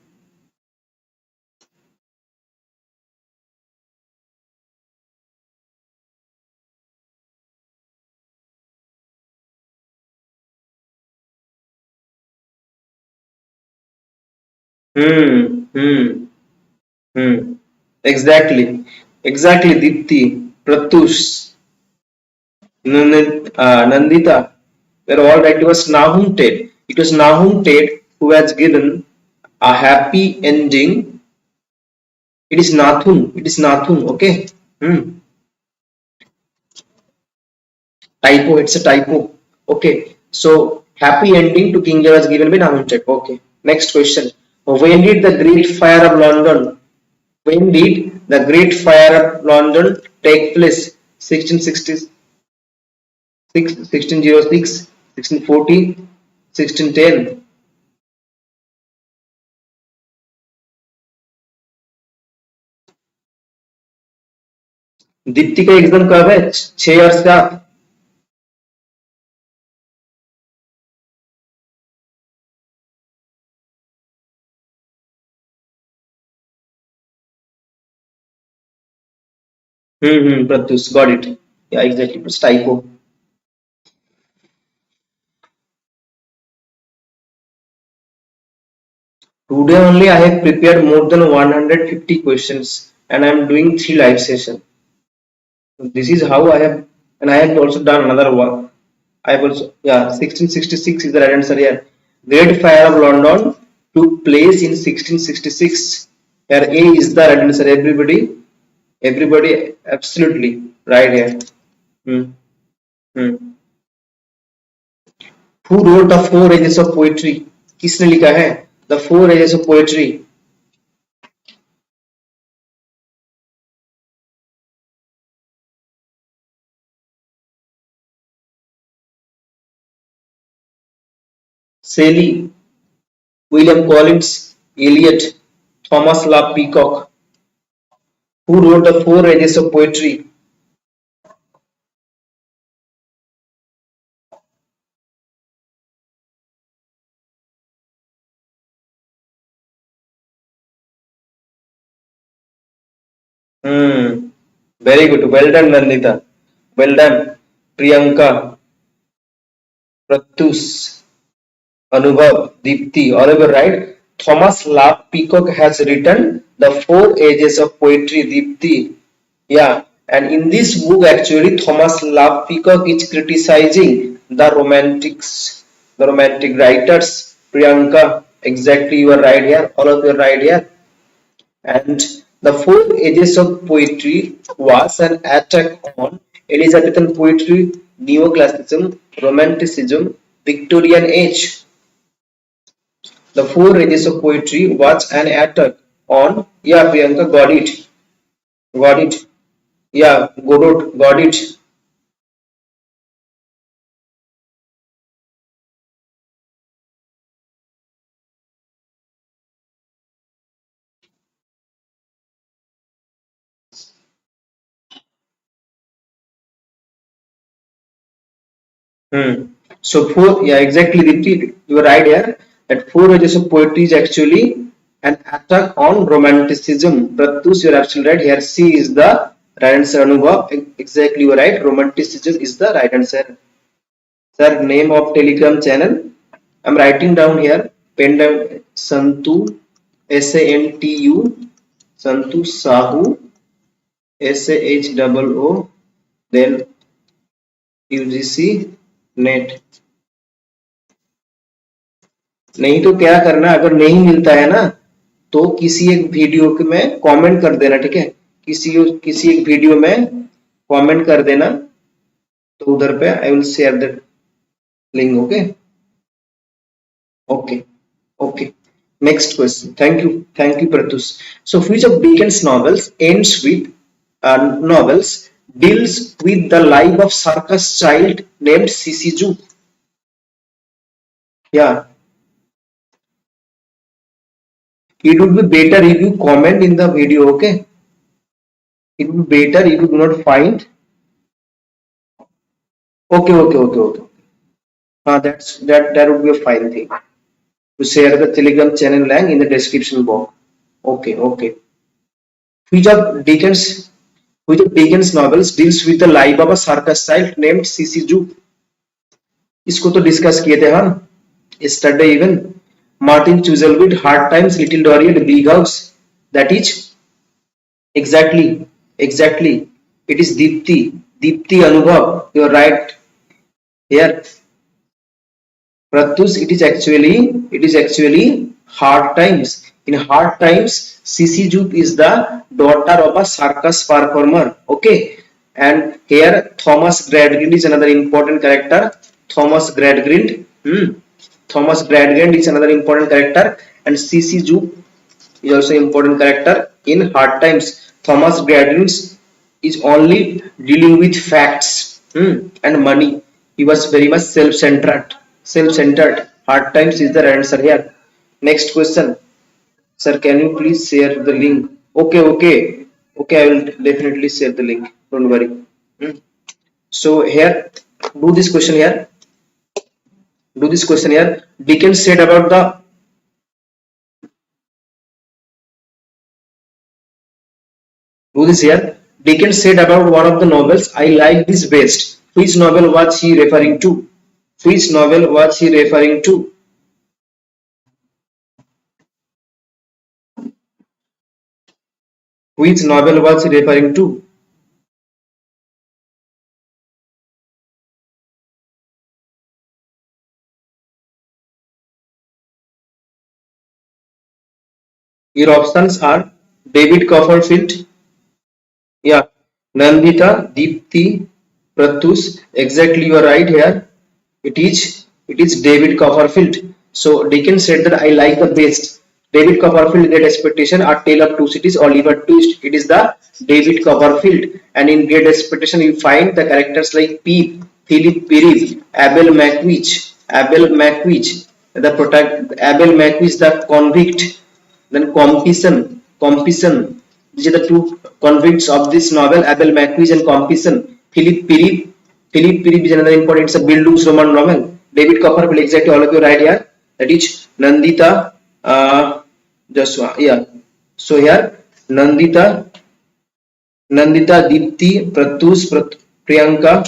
Hmm, hmm, hmm. Exactly, Dipti, Pratyush, Nandita. We're all right. It was Nahum Tate. It was Nahum Tate who has given a happy ending. It is Nathun. It is Nathun. Okay. Hmm. Typo, it's a typo. Okay, so happy ending to King Lear was given by Namunted. Okay, next question. When did the Great Fire of London? When did the Great Fire of London take place? 1660, 1606, 1640, 1610. Deepti का exam कब है? 6 और 7। Pratyush got it. Yeah exactly typo. Today only I have prepared more than 150 questions and I am doing 3 live sessions. This is how I have, and I have also done another one. I have also, yeah, 1666 is the right answer here. Great Fire of London took place in 1666. Here A is the right answer. Everybody, absolutely right here. Hmm. Hmm. Who wrote the 4 ages of poetry? किसने लिखा है the 4 ages of poetry? Shelley, William Collins, Eliot, Thomas Love Peacock. Who wrote the 4 ages of poetry? Hmm. Very good. Well done, Nandita. Well done. Priyanka, Pratyush, Anubhav, Deepti, all of you right. Thomas Love Peacock has written the 4 ages of poetry, Deepti. Yeah, and in this book, actually, Thomas Love Peacock is criticizing the romantic writers. Priyanka, exactly, you are right here. All of you are right here. And the 4 ages of poetry was an attack on Elizabethan poetry, neoclassicism, romanticism, Victorian age. The 4 ages of poetry was an attack on, yeah, Priyanka, got it, yeah, got it. Hmm. So yeah, exactly, Dipti, you are right here. That 4 ages of poetry is actually an attack on romanticism. Pratyus, you are absolutely right. Here, C is the right answer. Anubhav, exactly, you are right. Romanticism is the right answer. Sir, name of Telegram channel. I'm writing down here. Pen down Santu, SANTU, Santu Sahu, SAHOO, then UGC net. नहीं तो क्या करना, अगर नहीं मिलता है ना तो किसी एक वीडियो के में कमेंट कर देना, ठीक है? किसी किसी एक वीडियो में कमेंट कर देना, तो उधर पे I will share the link. Okay okay okay. Next question. Thank you Pratyush. So which of Dickens novels ends with novels deals with the life of circus child named Sisiju? Yeah, it would be better if you comment in the video. Okay, it would be better if you do not find. Okay. That would be a fine thing to share the Telegram channel link in the description box. Okay. Which of Dickens which of Dickens novels deals with the life of a circus child named Sisiju? इसको तो discuss किए थे हम yesterday even. Martin Chuzzlewit, Hard Times, Little Dorian, Big House. That is exactly. It is Deepti Anubhav. You are right here. Pratyush, it is actually Hard Times. In Hard Times, Sissy Jupe is the daughter of a circus performer. Okay, and here Thomas Gradgrind is another important character. Thomas Gradgrind. Thomas Gradgrind is another important character, and Sissy Jupe is also important character in Hard Times. Thomas Gradgrind is only dealing with facts and money. He was very much self-centered. Hard times is the answer here. Next question. Sir, can you please share the link? Okay. I will definitely share the link. don't worry. Hmm. So here, do this question here. Do this question here. Dickens said about the do this here. Dickens said about one of the novels, I like this best. Which novel was he referring to? Which novel was he referring to? Which novel was he referring to? Your options are David Copperfield, yeah, Nandita, Deepthi, Pratyush. Exactly, you are right here. It is David Copperfield. So Dickens said that I like the best. David Copperfield, Great Expectation, A Tale of Two Cities, Oliver Twist. It is the David Copperfield. And in Great Expectation, you find the characters like Peep, Philip Perev, Abel McWitch, the protect Abel McWitch, the convict, then Compison. These are the two convicts of this novel, Abel McWitch and Compison. Philip Perev is another important. It's a Bildungsroman novel. David Copperfield, exactly all of you right here. That is Nandita. Just yeah. So here Nandita, Deepthi, Pratyush, Priyanka,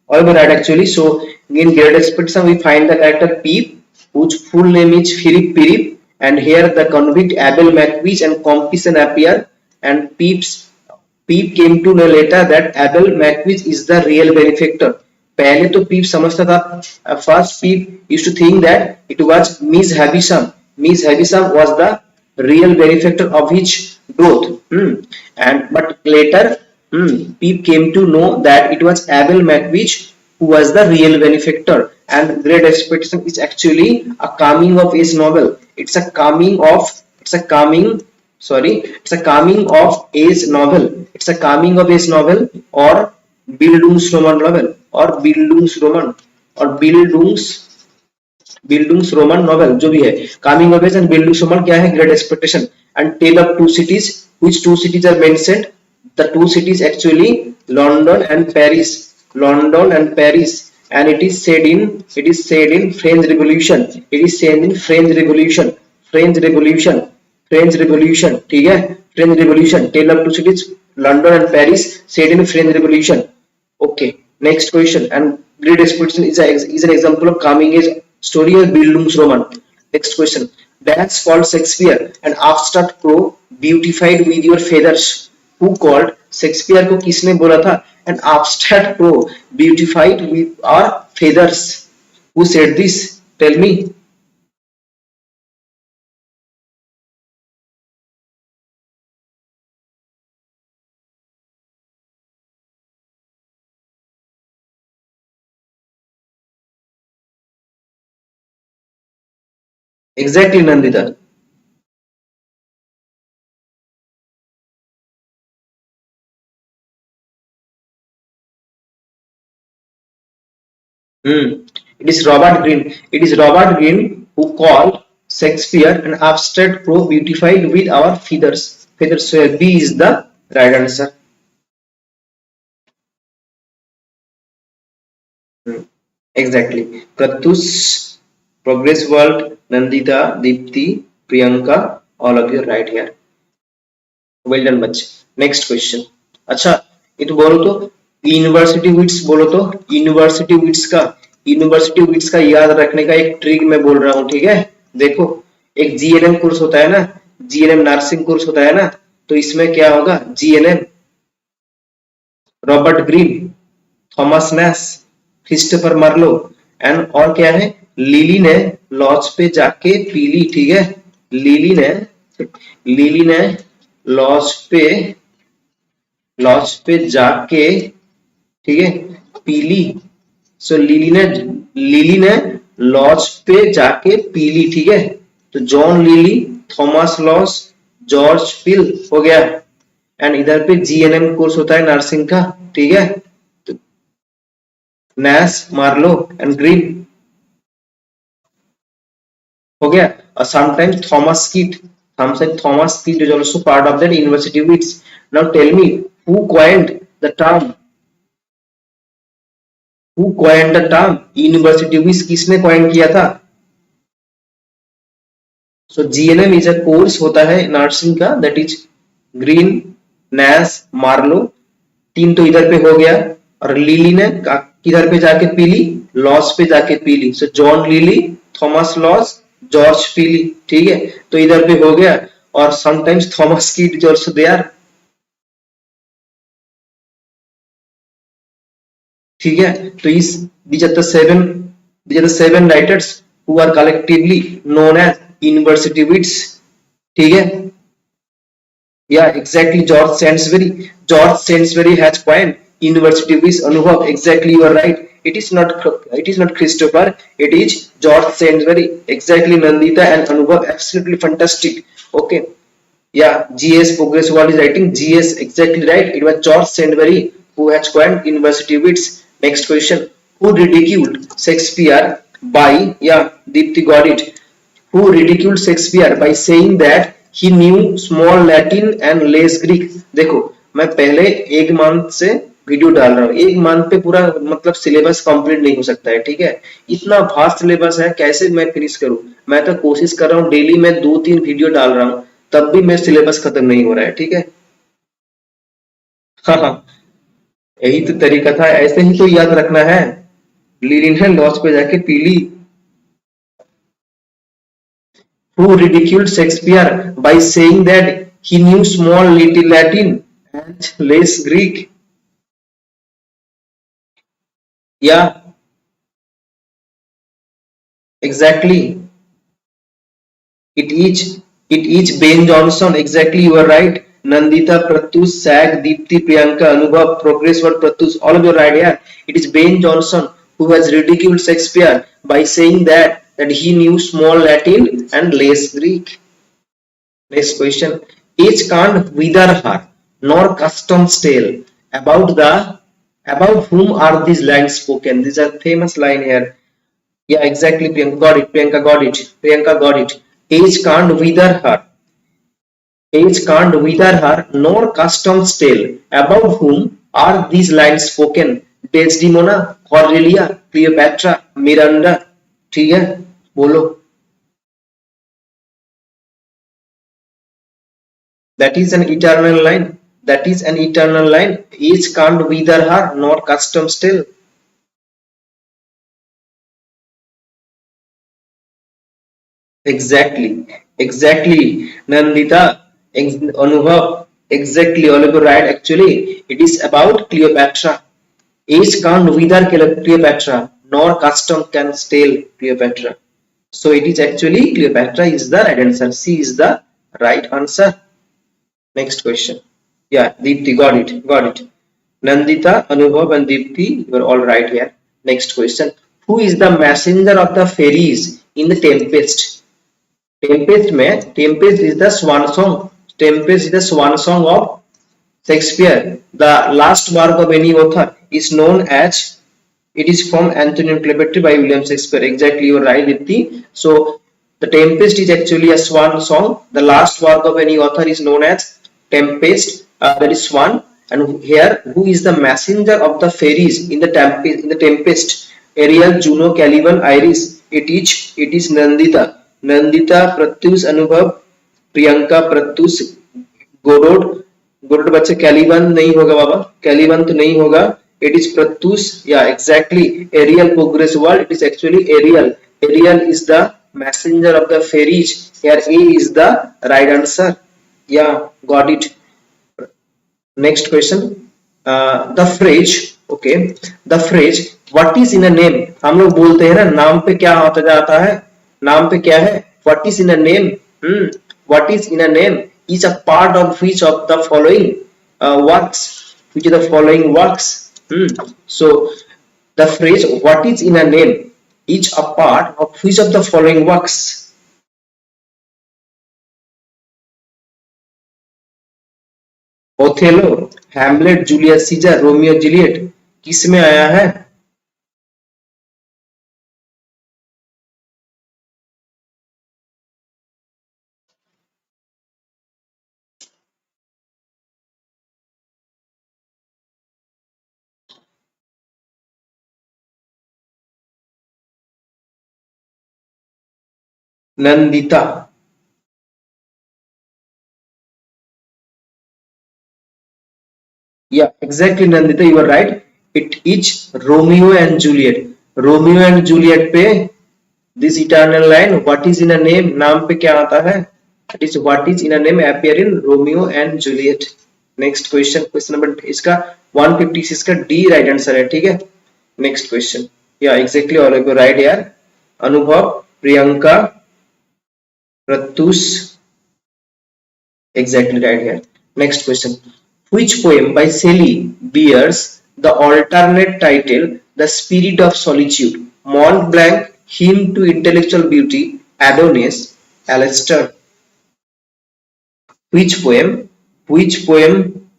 all were right actually. So in Great Expectation we find the character Peep, whose full name is Philip Perev, and here the convict Abel McWitch and Compison appear, and Peep came to know later that Abel McWitch is the real benefactor. पहले तो Pip समझता था first Pip used to think that it was Miss Havisham. Miss Havisham was the real benefactor of his growth. And but later Peep came to know that it was Abel McWitch who was the real benefactor. And Great Expectation is actually a coming of age novel. It's a coming of age novel. It's a coming of age novel or Bildungsroman novel or Bildungsroman novel जो भी है. Coming of age and Bildungsroman क्या है? Great Expectation. And Tale of Two Cities. Which two cities are mentioned? The two cities actually London and Paris. London and Paris. And it is said in French Revolution. It is said in French Revolution. French Revolution. ठीक है? French Revolution. Tale of Two Cities, London and Paris, said in French Revolution. Okay. Next question. And Great Expectation is an example of coming age story of Bildungsroman. Next question. That's called Shakespeare, an upstart pro beautified with your feathers. Who called Shakespeare को किसने बोला था? An upstart pro beautified with our feathers. Who said this? Tell me. Exactly, Nandita. It is Robert Greene. It is Robert Greene who called Shakespeare an abstract pro beautified with our feathers. Feathers. So B is the right answer. Exactly. Pratyush, Progress World, Nandita, Deepthi, Priyanka, all of you right here. Well done बच्चे. Next question. अच्छा ये तो बोलो तो university wits बोलो तो university wits का याद रखने का एक ट्रिक मैं बोल रहा हूँ. ठीक है, देखो एक जीएनएम कोर्स होता है ना, जीएनएम नर्सिंग कोर्स होता है ना, तो इसमें क्या होगा? GNM Robert Greene, Thomas Nashe, Christopher Marlowe and और क्या है? लिली ने लॉज पे जाके पीली. ठीक है, लिली ने लॉज पे जाके, ठीक है, पीली. सो लिली ने लॉज पे जाके पीली. ठीक है, तो John Lyly, Thomas Lodge, George Peele हो गया. एंड इधर पे जीएनएम कोर्स होता है नर्सिंग का. ठीक है, तो नैश, मार्लो एंड ग्रीन हो गया. और sometimes Thomas Kyd is also part of that university wits. Now tell me who coined the term, who coined the term university wits, किसने कॉइन किया था? So GNM is a course होता है nursing का, that is Greene, Nashe, Marlowe, तीन तो इधर पे हो गया, और लिली ने किधर पे जाके पी ली? लॉस पे जाके पी ली। So John Lyly, Thomas Lodge, George Peele, ठीक है, तो इधर पे हो गया। और sometimes Thomas Kyd is also there, ठीक है। तो इस these are the seven, these are the seven writers who are collectively known as university wits, ठीक है। Yeah, exactly. George Sainsbury has coined university with Anubhav. Exactly, you are right. It is not. It is not Christopher. It is George Sainsbury. Exactly, Nandita and Anubhav. Absolutely fantastic. Okay. Yeah, GS Progress World is writing GS. Exactly right. It was George Sainsbury who has coined university wits. Next question. Who ridiculed Shakespeare by? Yeah, Deepthi got it. Who ridiculed Shakespeare by saying that he knew small Latin and less Greek? देखो, मैं पहले एक month से video डाल रहा हूँ, एक month पे पूरा मतलब सिलेबस कंप्लीट नहीं हो सकता है, ठीक है। इतना भास्ट सिलेबस है, कैसे मैं फिनिश करूँ? मैं तो कोशिश कर रहा हूँ, डेली मैं 2-3 वीडियो डाल रहा हूँ, तब भी मेरा सिलेबस खत्म नहीं हो रहा है, ठीक है। हाँ हाँ, यही तो तरीका था, ऐसे ही तो याद रखना है। लीनिन है लॉस पे जाके पीली। Who ridiculed Shakespeare by saying that he knew small little Latin and less Greek? Yeah, exactly. It is it is Ben Johnson. Exactly, you are right. Nandita, Pratyush, Sag, Deepthi, Priyanka, Anubhav, Progress Word, Pratyush, all of you are right here. It is Ben Johnson who has ridiculed Shakespeare by saying that he knew small Latin and less Greek. Next question. Age can't wither her, nor customs tale. About whom are these lines spoken? These are famous line here. Yeah, exactly. Priyanka got it. Priyanka got it. Priyanka got it. Age can't wither her. Age can't wither her, nor customs tale. About whom are these lines spoken? Desdemona, Cordelia, Cleopatra, Miranda. ठीक है, बोलो। That is an eternal line. That is an eternal line. Age can't wither her, nor custom still. Exactly. Exactly. Nandita, Anubhav. Exactly. All of you right. Actually, it is about Cleopatra. Age can't wither Cleopatra, nor custom can stale Cleopatra. So it is actually Cleopatra is the right answer. C is the right answer. Next question. Yeah, Deepthi, got it, got it. Nandita, Anubhav and Deepthi, you are all right here. Next question. Who is the messenger of the fairies in the Tempest? Tempest is the swan song. Tempest is the swan song of Shakespeare. The last work of any author is known as, it is from Antonio Cleopatra by William Shakespeare. Exactly, you are right, Dipti. So, the Tempest is actually a swan song. The last work of any author is known as Tempest. That is swan. And here, who is the messenger of the fairies in the Tempest? In the Tempest, Ariel, Juno, Caliban, Iris. It is Nandita. Nandita, Pratyush, Anubhav, Priyanka, Pratyush, गोरोड। गोरोड बच्चे Caliban नहीं होगा बाबा, Caliban तो नहीं होगा। It is Pratyush, yeah exactly. Ariel progress world, it is actually Ariel. Ariel is the messenger of the fairies, here A is the right answer. Yeah got it. Next question. The phrase, okay, the phrase what is in a name, हम लोग बोलते हैं ना नाम पे क्या होता जाता है, नाम पे क्या है, what is in a name. What is in a name is a part of which of the following works, which of the following works. So the phrase what is in a name is a part of which of the following works. Othello, Hamlet, Julius Caesar, Romeo Juliet, किस में आया है? Nandita. Yeah, exactly, Nandita, you are right. It is Romeo and Juliet. Romeo and Juliet पे this eternal line, what is in a name, नाम पे क्या आता है? It is what is in a name appear in Romeo and Juliet. Next question, question number इसका 156 का D right answer है, ठीक है? Next question. Yeah, exactly, all of you right यार. अनुभव, Priyanka, Pratyush, exactly right here. Next question. Which poem by Shelley bears the alternate title The Spirit of Solitude? Mont Blanc, Hymn to Intellectual Beauty, Adonis, Alastair. Which poem? Which poem?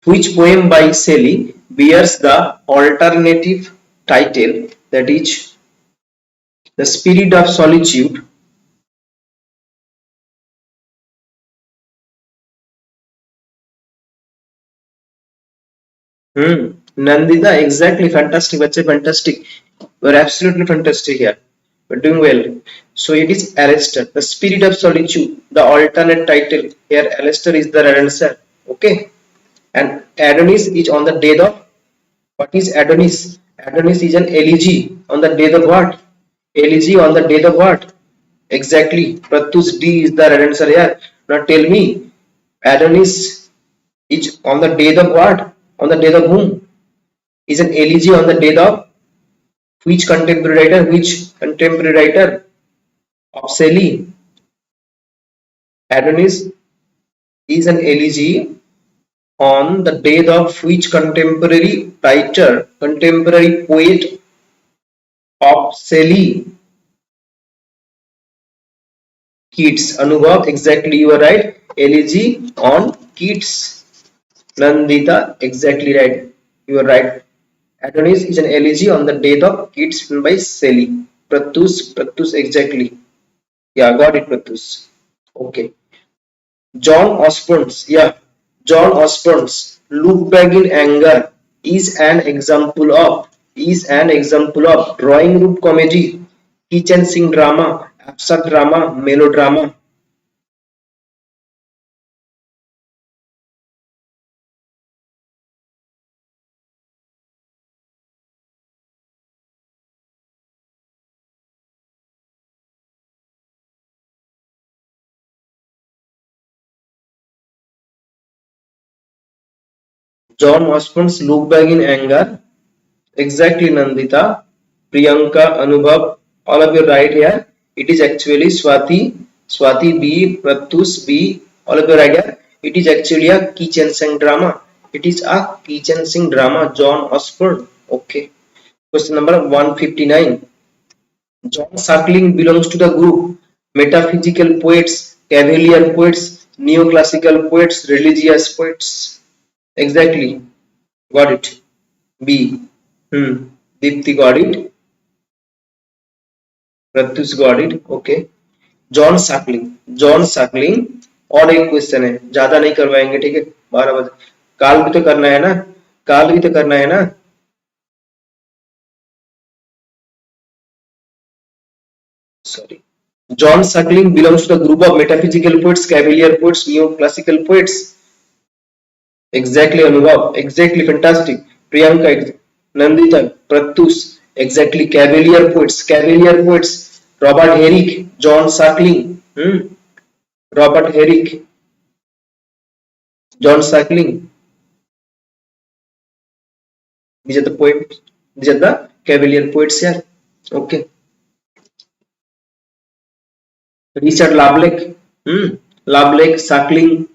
Which poem by Shelley bears the alternative title that is The Spirit of Solitude? Nandita, exactly. Fantastic. Bache, fantastic. We're absolutely fantastic here. We're doing well. So it is Alistair, the spirit of solitude. The alternate title here, Alistair is the answer. Okay. And Adonis is on the death of what is Adonis? Adonis is an elegy on the death of what? Elegy on the death of what? Exactly. Pratyus D is the answer here. Now tell me, Adonis is on the death of what? On the death of whom? Is an elegy on the death of which contemporary writer? Which contemporary writer of Shelley? Adonis is an elegy on the death of which contemporary writer, contemporary poet of Shelley? Keats. Anubhav, exactly, you are right. Elegy on Keats. Nandita, exactly right. You are right. Adonis is an elegy on the death of Keats written by Shelley. Pratyus, exactly. Yeah, got it, Pratyus. Okay. John Osborne's, yeah, John Osborne's Look Back in Anger is an example of drawing room comedy, kitchen sink drama, absurd drama, melodrama. John Osborne's Look Back in Anger. Exactly, Nandita, Priyanka, Anubhav, all of you right here. It is actually Swati B, Pratyus B, all of you right here. It is actually a kitchen sink drama. It is a kitchen sink drama, John Osborne. Okay. Question number 159. John Suckling belongs to the group metaphysical poets, cavalier poets, neoclassical poets, religious poets. Exactly. Got it. B. Deepthi got it. प्रत्युष got it. Okay. John Suckling और एक question है, ज्यादा नहीं करवाएंगे, ठीक है? 12 बजे काल भी तो करना है ना, काल भी तो करना है ना. Sorry. John Suckling belongs to the group of metaphysical poets, cavalier poets, neoclassical poets. Exactly, Anubhav. Exactly, fantastic. Priyanka, Nandita, Pratyus. Exactly, cavalier poets. Cavalier poets. Robert Herrick, John Suckling. Robert Herrick, John Suckling. These are the poets. These are the cavalier poets here. Okay. Richard Lovelock. Lovelock, Suckling.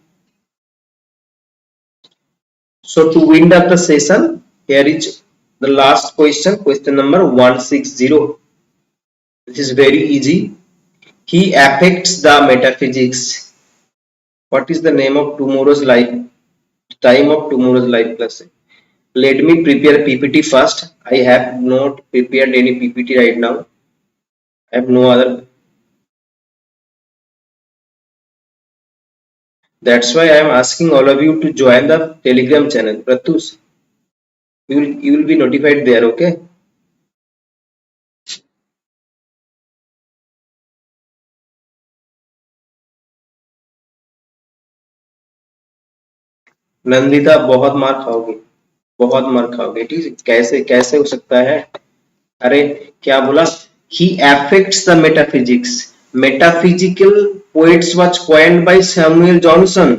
So to wind up the session, here is the last question, question number 160. This is very easy. He affects the metaphysics. What is the name of tomorrow's life? Time of tomorrow's life plus. Let me prepare PPT first. I have not prepared any PPT right now. I have no other. That's why I am asking all of you to join the Telegram channel. Pratus, you will be notified there. Okay. Nandita बहुत मार खाओगे, बहुत मार खाओगे, ठीक है। कैसे कैसे हो सकता है? अरे क्या बोला? He affects the metaphysics, metaphysical poets was coined by Samuel Johnson,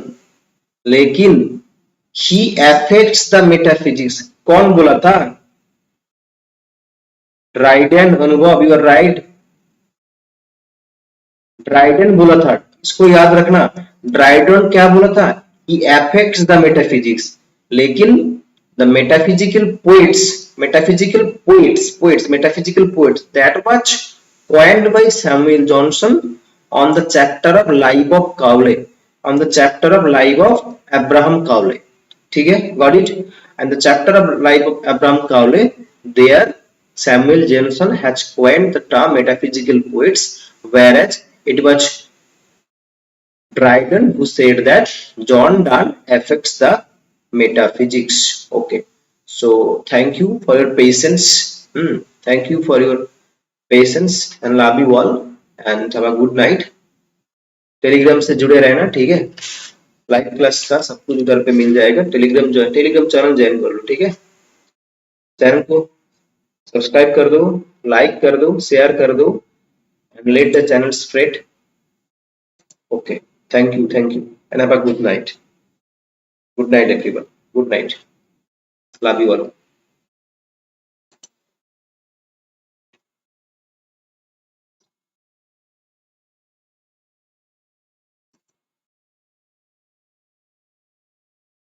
लेकिन ही एफेक्ट्स द मेटाफिजिक्स कौन बोला था? ड्राइडन, अनुभव, यू आर राइट। ड्राइडन बोला था, इसको याद रखना। ड्राइडन क्या बोला था? ही एफेक्ट्स द मेटाफिजिक्स, लेकिन the metaphysical poets, metaphysical poets that was coined by Samuel Johnson on the chapter of life of Cowley, on the chapter of life of Abraham Cowley, ठीक है, got it? And the chapter of life of Abraham Cowley, there Samuel Johnson has coined the term metaphysical poets, whereas it was Dryden who said that John Donne affects the metaphysics. Okay, so thank you for your patience. Thank you for your patience and love you all and have a good night. Telegram से जुड़े रहना, ठीक है। Live class का सब कुछ उधर पे मिल जाएगा। टेलीग्राम चैनल ज्वाइन कर लो, ठीक है। चैनल को सब्सक्राइब कर दो, लाइक कर दो, शेयर कर दो and let the channel spread. Okay, thank you and have a good night. Good night everyone. Good night. Love you all.